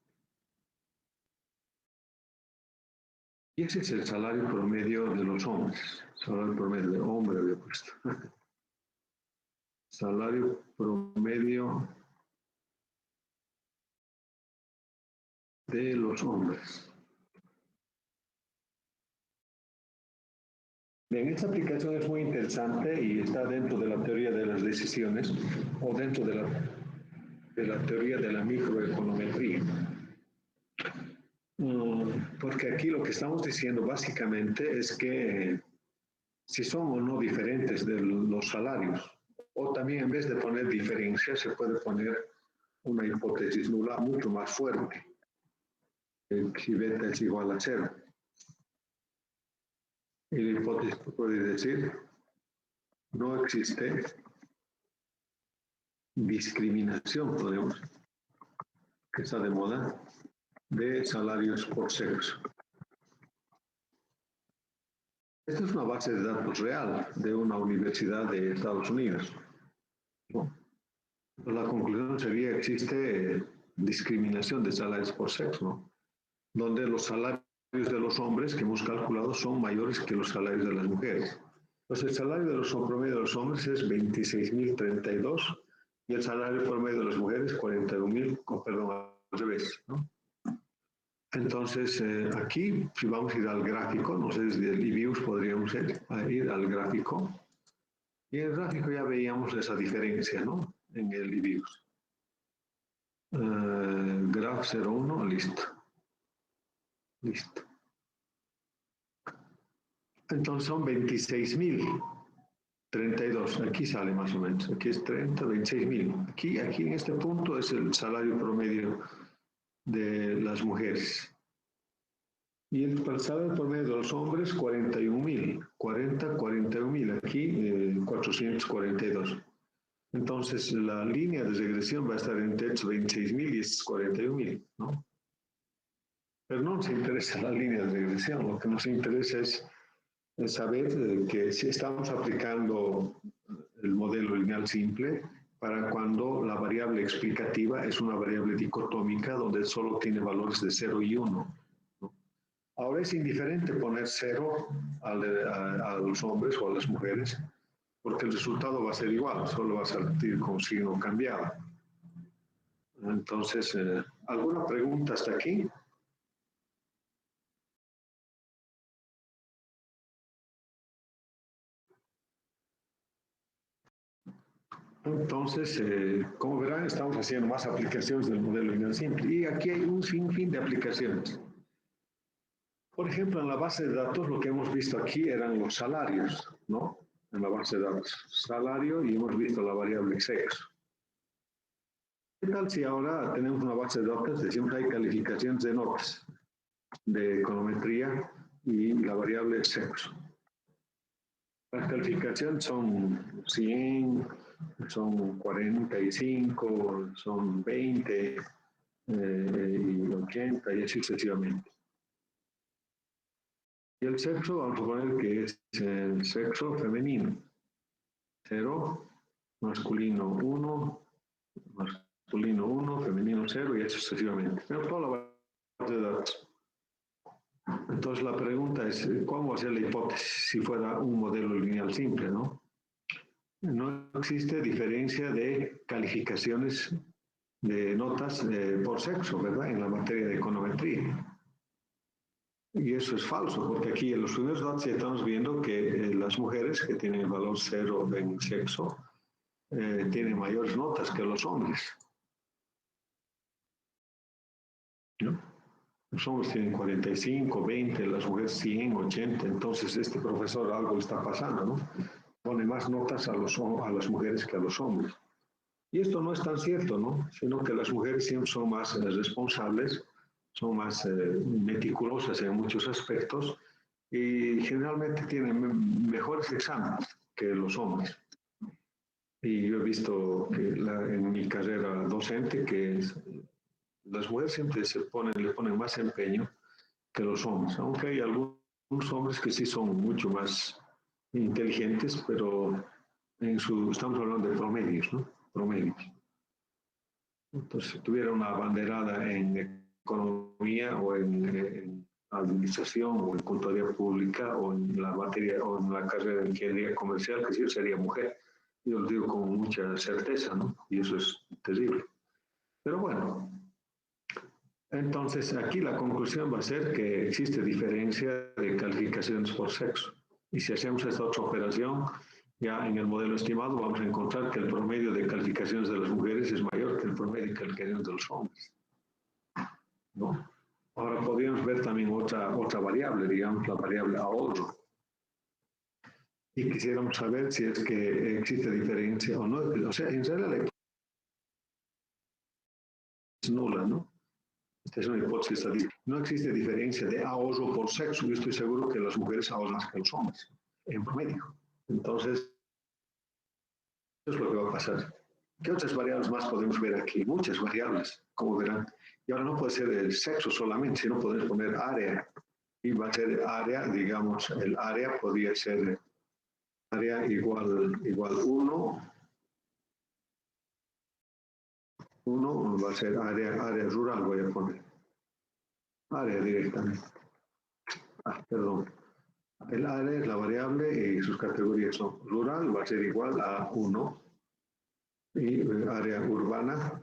Y ese es el salario promedio de los hombres. Salario promedio de hombre había puesto. Salario promedio de los hombres. Bien, esta aplicación es muy interesante y está dentro de la teoría de las decisiones o dentro de la teoría de la microeconometría. Porque aquí lo que estamos diciendo básicamente es que si son o no diferentes de los salarios, o también en vez de poner diferencia se puede poner una hipótesis nula mucho más fuerte. Si beta es igual a 0. Y la hipótesis puede decir, no existe discriminación, podemos, que está de moda, de salarios por sexo. Esta es una base de datos real de una universidad de Estados Unidos. ¿No? La conclusión sería que existe discriminación de salarios por sexo, ¿no? Donde los salarios de los hombres que hemos calculado son mayores que los salarios de las mujeres. Entonces, el salario de los promedio de los hombres es 26.032 y el salario promedio de las mujeres 41.000, perdón, al revés, ¿no? Entonces, aquí, si vamos a ir al gráfico, no sé, desde el IBIUS podríamos ir al gráfico. Y en el gráfico ya veíamos esa diferencia, ¿no? En el IBIUS. Graph 01, listo. Listo. Entonces son 26.032. Aquí sale más o menos. Aquí es 30, 26.000. Aquí en este punto es el salario promedio de las mujeres. Y el salario promedio de los hombres, 41.000. 41.000. Aquí, 442. Entonces, la línea de regresión va a estar entre estos 26.000 y estos 41.000, ¿no? Pero no nos interesa la línea de regresión. Lo que nos interesa es saber que si estamos aplicando el modelo lineal simple para cuando la variable explicativa es una variable dicotómica donde solo tiene valores de 0 y 1. ¿No? Ahora es indiferente poner 0 a los hombres o a las mujeres porque el resultado va a ser igual, solo va a salir con signo cambiado. Entonces, ¿alguna pregunta hasta aquí? Entonces, como verán, estamos haciendo más aplicaciones del modelo lineal simple. Y aquí hay un sinfín de aplicaciones. Por ejemplo, en la base de datos, lo que hemos visto aquí eran los salarios, ¿no? En la base de datos, salario, y hemos visto la variable sexo. ¿Qué tal si ahora tenemos una base de datos, decimos hay calificaciones de notas, de econometría y la variable sexo? Las calificaciones son 100, son 45, son 20 y 80 y así sucesivamente. Y el sexo, vamos a poner que es el sexo femenino. 0, masculino 1, masculino 1, femenino 0 y así sucesivamente. Tenemos toda la base de datos. Entonces la pregunta es, ¿cómo hacer la hipótesis si fuera un modelo lineal simple, no? No existe diferencia de calificaciones de notas por sexo, ¿verdad? En la materia de econometría. Y eso es falso, porque aquí en los primeros datos ya estamos viendo que las mujeres que tienen el valor 0 en sexo tienen mayores notas que los hombres. ¿No? Los hombres tienen 45, 20, las mujeres 100, 80, entonces este profesor algo le está pasando, ¿no? Pone más notas a las mujeres que a los hombres. Y esto no es tan cierto, ¿no? Sino que las mujeres siempre son más responsables, son más meticulosas en muchos aspectos y generalmente tienen mejores exámenes que los hombres. Y yo he visto que en mi carrera docente que las mujeres siempre le ponen más empeño que los hombres, aunque hay algunos hombres que sí son mucho más inteligentes, pero estamos hablando de promedios, ¿no? Promedios. Entonces, si tuviera una banderada en economía o en administración o en contaduría pública o en la materia o en la carrera de ingeniería comercial, que sí sería mujer. Yo lo digo con mucha certeza, ¿no? Y eso es terrible. Pero bueno, entonces aquí la conclusión va a ser que existe diferencia de calificaciones por sexo. Y si hacemos esta otra operación, ya en el modelo estimado vamos a encontrar que el promedio de calificaciones de las mujeres es mayor que el promedio de calificaciones de los hombres, ¿no? Ahora podríamos ver también otra variable, digamos, la variable ahorro. Y quisiéramos saber si es que existe diferencia o no. O sea, en realidad es nula, ¿no? Esta es una hipótesis estadística. No existe diferencia de ahorro por sexo. Yo estoy seguro que las mujeres ahorran más que los hombres, en promedio. Entonces, eso es lo que va a pasar. ¿Qué otras variables más podemos ver aquí? Muchas variables, como verán. Y ahora no puede ser el sexo solamente, sino podemos poner área. Y va a ser área, digamos, el área podría ser área igual 1. 1 va a ser área rural, voy a poner. Área directamente. Perdón. El área es la variable y sus categorías son rural, va a ser igual a 1. Y área urbana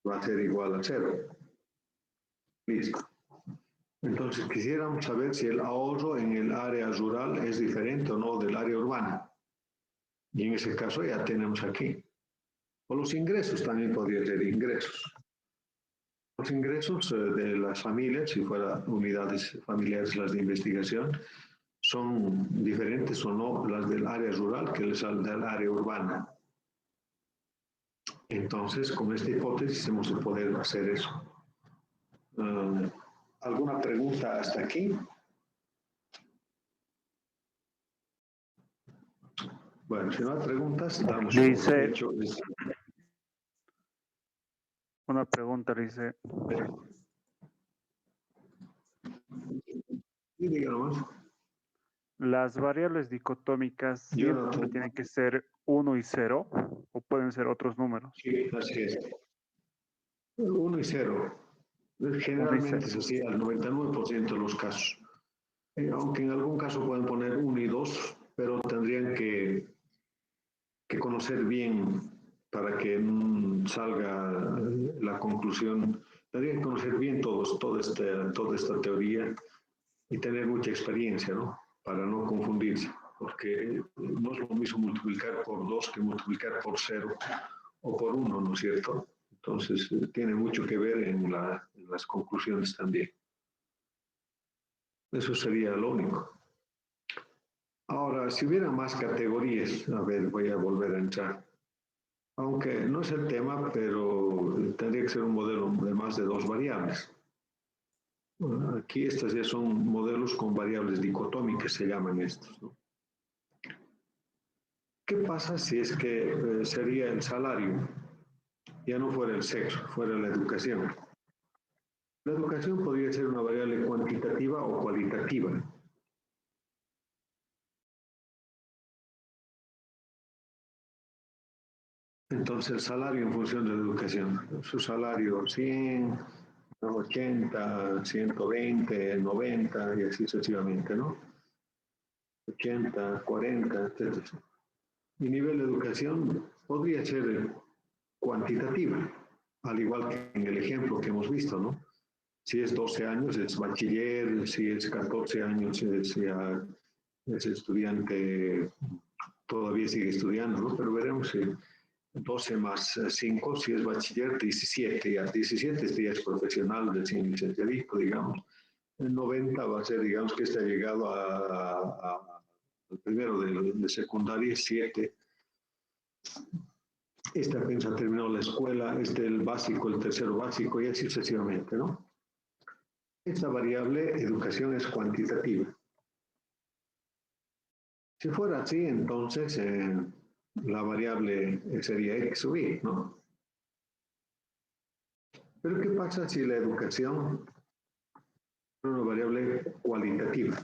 va a ser igual a 0. Listo. Entonces quisiéramos saber si el ahorro en el área rural es diferente o no del área urbana. Y en ese caso ya tenemos aquí. O los ingresos también podrían ser ingresos. Los ingresos de las familias, si fueran unidades familiares las de investigación, son diferentes o no las del área rural que las del área urbana. Entonces, con esta hipótesis hemos de poder hacer eso. ¿Alguna pregunta hasta aquí? Bueno, si no hay preguntas, damos por hecho. Una pregunta, dice. Y diga nomás. ¿Las variables dicotómicas siempre tienen que ser 1 y 0 o pueden ser otros números? Sí, así es. 1 y 0. Generalmente es así, al 99% de los casos. Aunque en algún caso pueden poner 1 y 2, pero tendrían que conocer bien para que salga la conclusión. Tendrían que conocer bien toda esta teoría y tener mucha experiencia, ¿no? Para no confundirse, porque no es lo mismo multiplicar por 2 que multiplicar por 0 o por 1, ¿no es cierto? Entonces, tiene mucho que ver en las conclusiones también. Eso sería lo único. Ahora, si hubiera más categorías, a ver, voy a volver a entrar. Aunque no es el tema, pero tendría que ser un modelo de más de 2 variables. Bueno, aquí estas ya son modelos con variables dicotómicas, se llaman estos, ¿no? ¿Qué pasa si es que sería el salario? Ya no fuera el sexo, fuera la educación. La educación podría ser una variable cuantitativa o cualitativa. Entonces, el salario en función de la educación. Su salario 100, 80, 120, 90 y así sucesivamente, ¿no? 80, 40, etc. Mi nivel de educación podría ser cuantitativa, al igual que en el ejemplo que hemos visto, ¿no? Si es 12 años es bachiller, si es 14 años es estudiante, todavía sigue estudiando, ¿no? Pero veremos si 12 más 5, si es bachiller, 17, y a 17 ya es profesional, recién licenciadito, digamos. El 90 va a ser, digamos, que está llegado al primero de secundaria, 7. Este apenas ha terminado la escuela, el básico, el tercero básico, y así sucesivamente, ¿no? Esta variable educación es cuantitativa. Si fuera así, entonces la variable sería X o Y, ¿no? Pero ¿qué pasa si la educación es una variable cualitativa?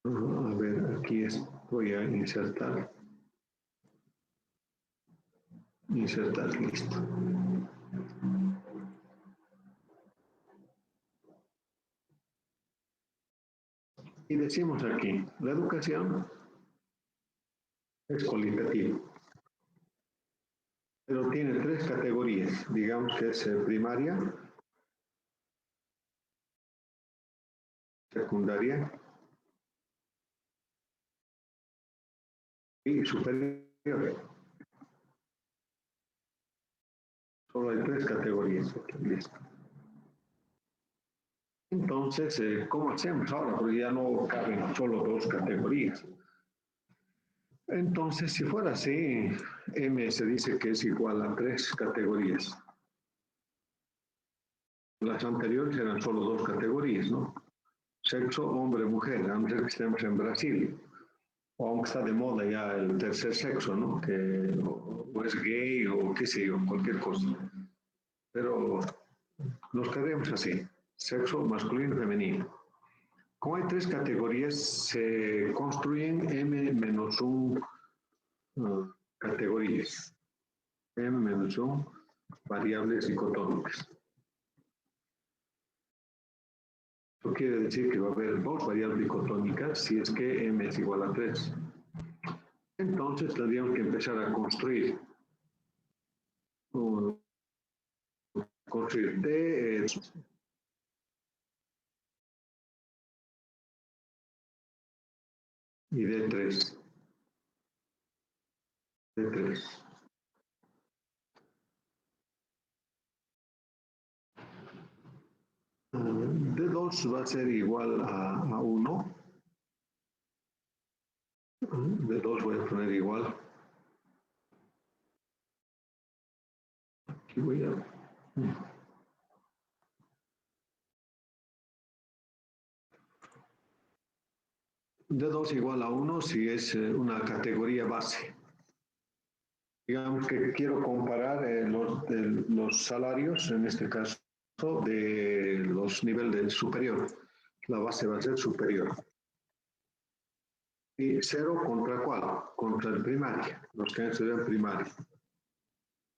A ver, aquí voy a insertar. Insertar, listo. Y decimos aquí, la educación es cualitativa, pero tiene tres categorías. Digamos que es primaria, secundaria y superior. Solo hay tres categorías. Listo. Entonces, ¿cómo hacemos ahora? Porque ya no caben solo dos categorías. Entonces, si fuera así, M se dice que es igual a tres categorías. Las anteriores eran solo dos categorías, ¿no? Sexo, hombre, mujer, a no ser que estemos en Brasil. O aunque está de moda ya el tercer sexo, ¿no? Que o es gay o qué sé yo, cualquier cosa. Pero nos quedamos así, sexo masculino y femenino. Como hay tres categorías, se construyen M-1 categorías. M-1 variables dicotómicas. Eso quiere decir que va a haber dos variables dicotómicas si es que M es igual a 3. Entonces tendríamos que empezar a construir D y D3. D3. D2 va a ser igual a 1. D2 voy a poner igual. Aquí voy a... D2 igual a 1 si es una categoría base. Digamos que quiero comparar los salarios, en este caso, de los niveles superior. La base va a ser superior. ¿Y 0 contra cuál? Contra el primario, los que estudian primario.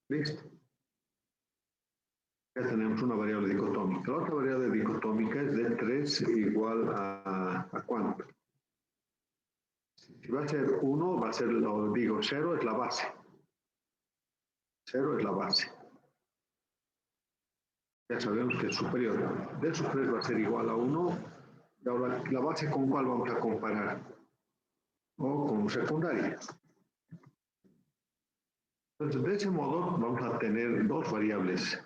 ¿Listo? Ya tenemos una variable dicotómica. La otra variable dicotómica es D3 igual a ¿cuánto? Si va a ser 1, va a ser, lo digo, 0 es la base. 0 es la base. Ya sabemos que es superior. D3 va a ser igual a 1. Y ahora, ¿la base con cuál vamos a comparar? O con secundaria. Entonces, de ese modo, vamos a tener dos variables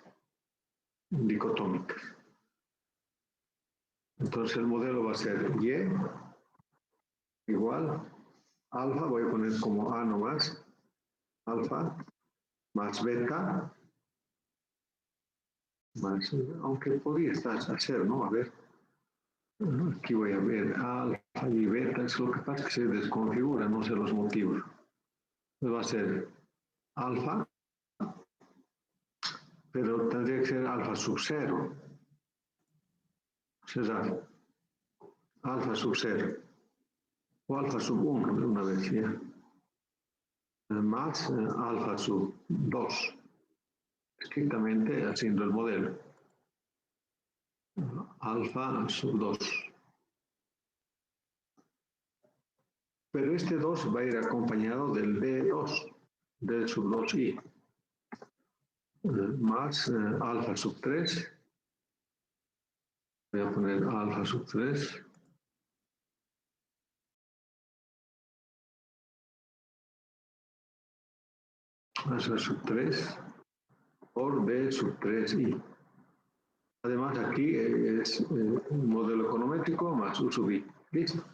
dicotómicas. Entonces, el modelo va a ser Y igual alfa, voy a poner como A nomás, alfa, más beta, más, aunque podría estar a 0, ¿no? A ver, aquí voy a ver alfa y beta, es lo que pasa es que se desconfigura, no sé los motivos. Va a ser alfa, pero tendría que ser alfa sub 0. César, alfa sub 0 o alfa sub 1 de una vez, ¿ya? Más alfa sub 2, estrictamente haciendo el modelo. Alfa sub 2. Pero este 2 va a ir acompañado del D2, del sub 2i, más alfa sub 3. Voy a poner alfa sub 3. Alfa sub 3 por D sub 3i. Además, aquí es un modelo econométrico más U sub i. Listo.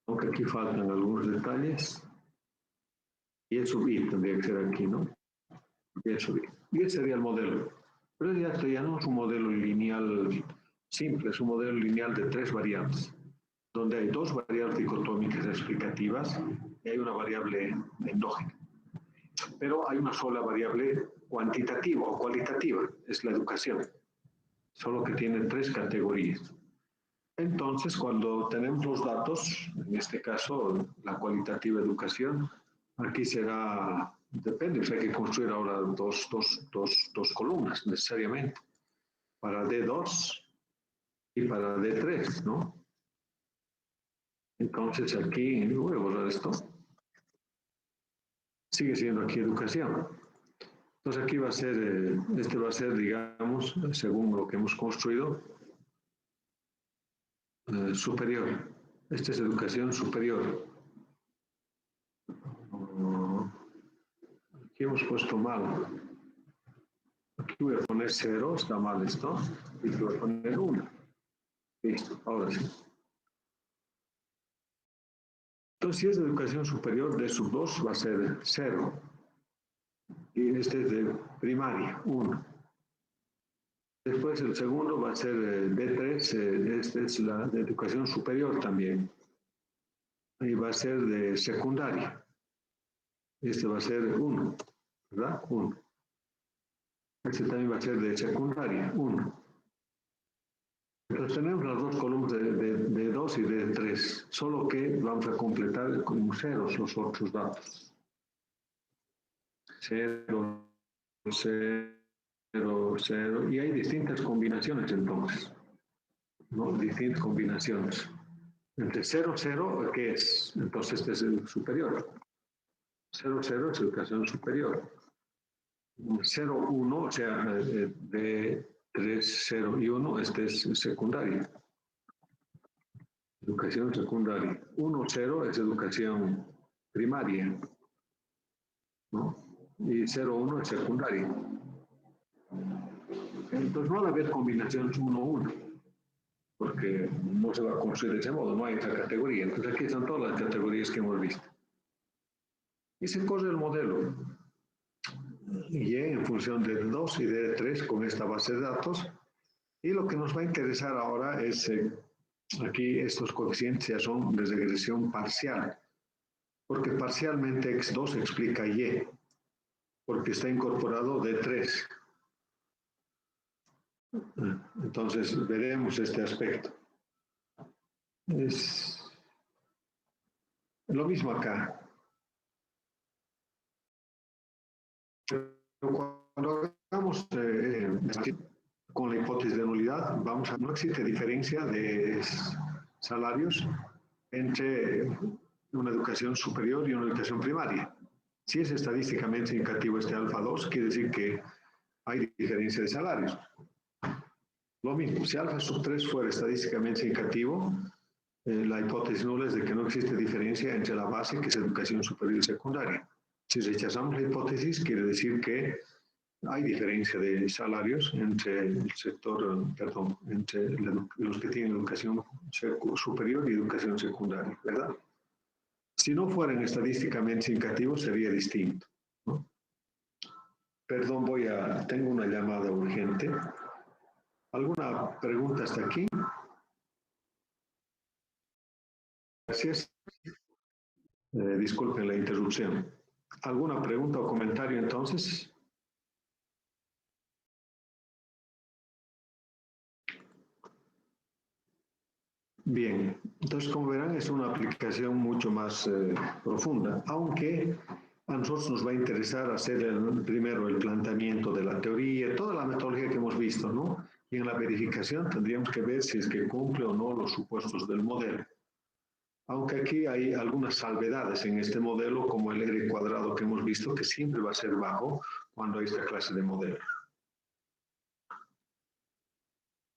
Aunque aquí faltan algunos detalles. Y el sub i tendría que ser aquí, ¿no? Y el sub i. Y ese sería el modelo. Pero ya no es un modelo lineal simple, es un modelo lineal de tres variables, donde hay dos variables dicotómicas explicativas y hay una variable endógena. Pero hay una sola variable cuantitativa o cualitativa, es la educación, solo que tiene 3 categorías. Entonces, cuando tenemos los datos, en este caso la cualitativa educación, aquí será, depende, hay que construir ahora dos columnas necesariamente, para D2 y para D3, ¿no? Entonces aquí, voy a borrar esto, sigue siendo aquí educación. Entonces aquí va a ser, este va a ser, digamos, según lo que hemos construido, superior. Esta es educación superior. Aquí hemos puesto mal. Aquí voy a poner 0, está mal esto. Y aquí voy a poner 1. Listo, ahora sí. Entonces, si es de educación superior, D sub 2 va a ser 0. Y este es de primaria, 1. Después el segundo va a ser D3, este es la de educación superior también. Y va a ser de secundaria. Este va a ser 1, ¿verdad? 1. Este también va a ser de secundaria, 1. Entonces tenemos las dos columnas de 2 y de 3, solo que vamos a completar con ceros los otros datos. 0, 0, 0, y hay distintas combinaciones entonces, ¿no? Distintas combinaciones. Entre 0, 0, ¿qué es? Entonces este es el superior. 0, 0 es educación superior. 0, 1, o sea, de 3, 0 y 1, este es secundaria. Educación secundaria. 1, 0 es educación primaria, ¿no? Y 0, 1 es secundaria. Entonces no va a haber combinaciones 1, 1, porque no se va a construir de ese modo, no hay esa categoría. Entonces aquí están todas las categorías que hemos visto. Y se corre el modelo Y en función de 2 y de 3 con esta base de datos. Y lo que nos va a interesar ahora es, aquí estos coeficientes ya son de regresión parcial, porque parcialmente X2 explica Y, porque está incorporado D3. Entonces veremos este aspecto. Es lo mismo acá. Pero cuando hagamos con la hipótesis de nulidad, no existe diferencia de salarios entre una educación superior y una educación primaria. Si es estadísticamente significativo este alfa 2, quiere decir que hay diferencia de salarios. Lo mismo, si alfa sub 3 fuera estadísticamente significativo, la hipótesis nula es de que no existe diferencia entre la base, que es educación superior y secundaria. Si rechazamos la hipótesis, quiere decir que hay diferencia de salarios entre el sector, perdón, entre los que tienen educación superior y educación secundaria, ¿verdad? Si no fueran estadísticamente significativos, sería distinto, ¿no? Perdón, tengo una llamada urgente. ¿Alguna pregunta hasta aquí? Gracias. Disculpen la interrupción. ¿Alguna pregunta o comentario entonces? Bien, entonces como verán es una aplicación mucho más profunda, aunque a nosotros nos va a interesar hacer primero el planteamiento de la teoría, toda la metodología que hemos visto, ¿no? Y en la verificación tendríamos que ver si es que cumple o no los supuestos del modelo. Aunque aquí hay algunas salvedades en este modelo, como el R cuadrado que hemos visto, que siempre va a ser bajo cuando hay esta clase de modelos.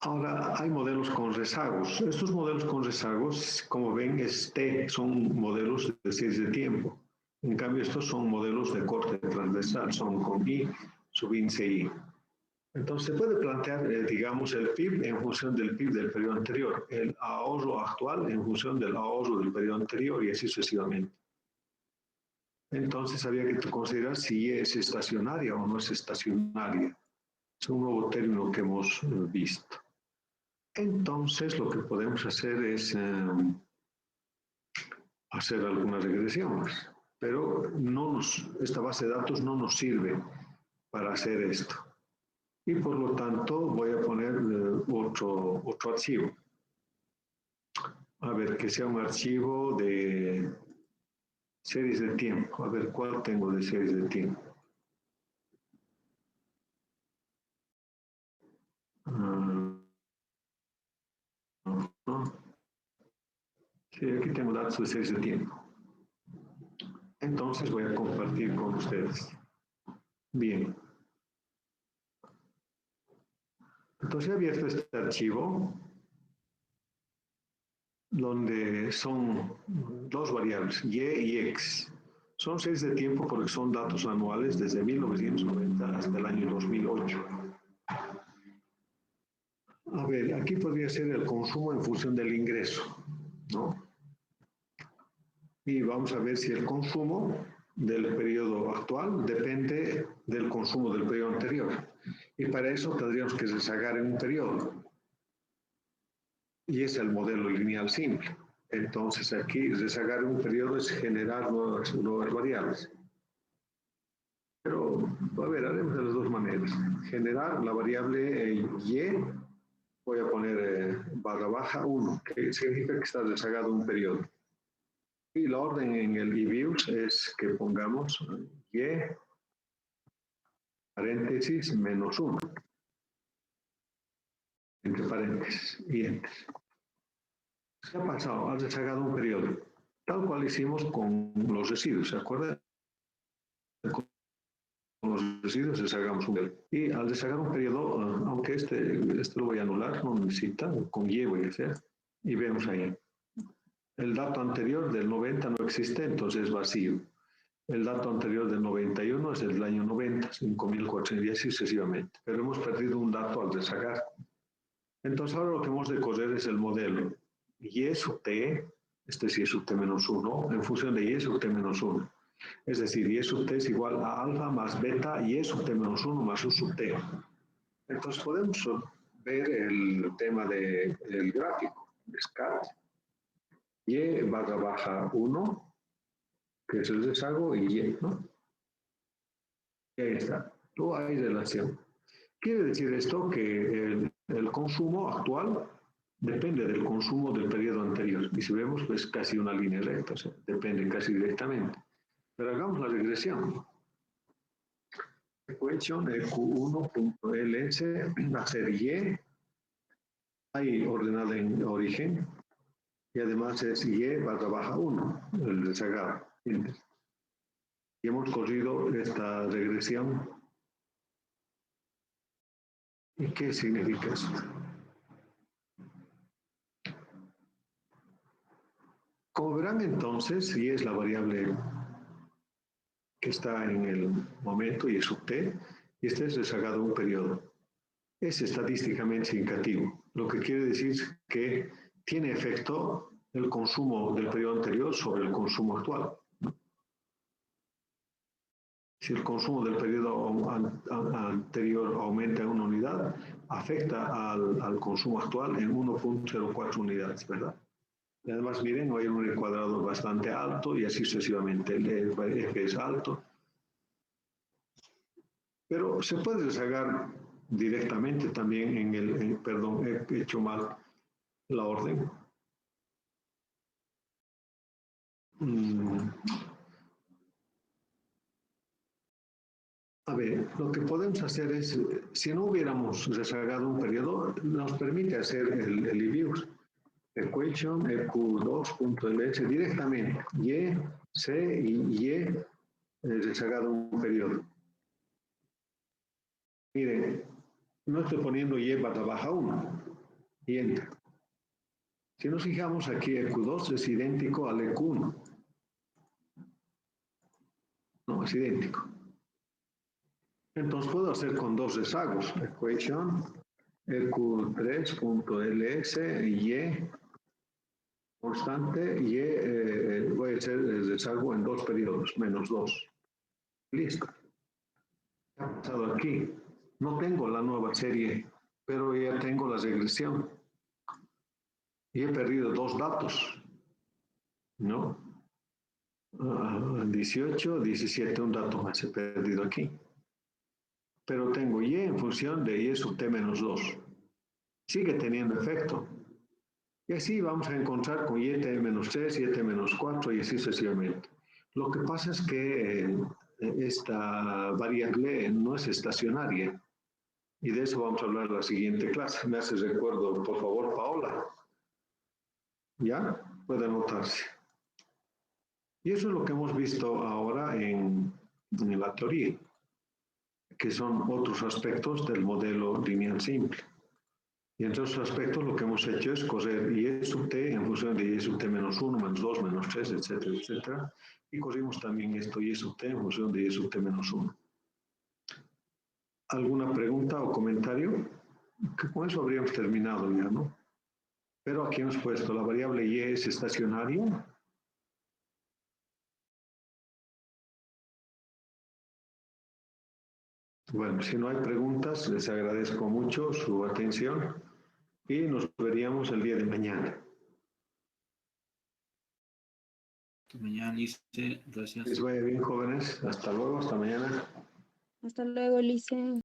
Ahora, hay modelos con rezagos. Estos modelos con rezagos, como ven, son modelos de series de tiempo. En cambio, estos son modelos de corte transversal, son con I sub índice I. Entonces, se puede plantear, digamos, el PIB en función del PIB del periodo anterior, el ahorro actual en función del ahorro del periodo anterior y así sucesivamente. Entonces, había que considerar si es estacionaria o no es estacionaria. Es un nuevo término que hemos visto. Entonces, lo que podemos hacer es hacer algunas regresiones, pero esta base de datos no nos sirve para hacer esto. Y por lo tanto voy a poner otro archivo. A ver, que sea un archivo de series de tiempo. A ver, ¿cuál tengo de series de tiempo? Sí, aquí tengo datos de series de tiempo. Entonces voy a compartir con ustedes. Bien. Entonces he abierto este archivo donde son dos variables, y y x. Son series de tiempo porque son datos anuales desde 1990 hasta el año 2008. A ver, aquí podría ser el consumo en función del ingreso, ¿no? Y vamos a ver si el consumo del periodo actual depende del consumo del periodo anterior. Y para eso tendríamos que rezagar en un periodo. Y es el modelo lineal simple. Entonces aquí rezagar en un periodo es generar nuevas variables. Pero, a ver, haremos de las dos maneras. Generar la variable y, voy a poner barra baja 1, que significa que está rezagado un periodo. Y la orden en el eViews es que pongamos y paréntesis menos 1, entre paréntesis y enter. ¿Qué ha pasado? Ha rezagado un periodo, tal cual hicimos con los residuos, ¿se acuerdan? Con los residuos rezagamos un periodo. Y al rezagar un periodo, aunque este lo voy a anular, no necesita, con y voy a hacer, y vemos ahí. El dato anterior del 90 no existe, entonces es vacío. El dato anterior del 91 es el año 90, 5.410 y sucesivamente. Pero hemos perdido un dato al rezagar. Entonces ahora lo que hemos de correr es el modelo y sub t, este sí es sub t menos 1, en función de y sub t menos 1. Es decir, y sub t es igual a alfa más beta y sub t menos 1 más u sub t. Entonces podemos ver el tema del gráfico, scat, y barra baja 1, que es el rezago, y y, ¿no? Y ahí está, no hay relación. Quiere decir esto que el consumo actual depende del consumo del periodo anterior. Y si vemos, pues casi una línea recta, o sea, depende casi directamente. Pero hagamos la regresión. Equation EQ1.ls va a ser y, ahí ordenada en origen, y además es y barra baja 1, el rezagado. Y hemos corrido esta regresión. ¿Y qué significa esto? Como verán entonces, y es la variable que está en el momento y es sub t, y este es rezagado un periodo. Es estadísticamente significativo, lo que quiere decir que tiene efecto el consumo del periodo anterior sobre el consumo actual. Si el consumo del periodo anterior aumenta en una unidad, afecta al consumo actual en 1.04 unidades, ¿verdad? Y además, miren, hay un cuadrado bastante alto y así sucesivamente. El eje es alto. Pero se puede rezagar directamente también en el, perdón, he hecho mal la orden. A ver, lo que podemos hacer es, si no hubiéramos rezagado un periodo, nos permite hacer el eViews. Equation EQ2.ls directamente, y, c y rezagado un periodo. Miren, no estoy poniendo y barra baja 1 y enter. Si nos fijamos aquí, EQ2 es idéntico al EQ1. No, es idéntico. Entonces puedo hacer con dos rezagos. Equation EQ3.ls y constante y voy a hacer el rezago en dos periodos, menos 2. Listo. ¿Qué ha pasado aquí? No tengo la nueva serie, pero ya tengo la regresión. Y he perdido dos datos, ¿no? 18, 17, un dato más he perdido aquí. pero tengo y en función de y sub t menos 2. Sigue teniendo efecto. Y así vamos a encontrar con y t menos 3, y t menos 4 y así sucesivamente. Lo que pasa es que esta variable no es estacionaria. Y de eso vamos a hablar en la siguiente clase. Me hace recuerdo, por favor, Paola. ¿Ya? Puede anotarse. Y eso es lo que hemos visto ahora en la teoría, que son otros aspectos del modelo lineal simple. Y entre esos aspectos lo que hemos hecho es correr y sub t en función de y sub t menos 1, menos 2, menos 3, etcétera, etcétera. Y corrimos también esto y sub t en función de y sub t menos 1. ¿Alguna pregunta o comentario? Que con eso habríamos terminado ya, ¿no? Pero aquí hemos puesto la variable y es estacionaria. Bueno, si no hay preguntas, les agradezco mucho su atención y nos veríamos el día de mañana. Hasta mañana, Lice. Gracias. Les vaya bien, jóvenes. Hasta luego, hasta mañana. Hasta luego, Lice.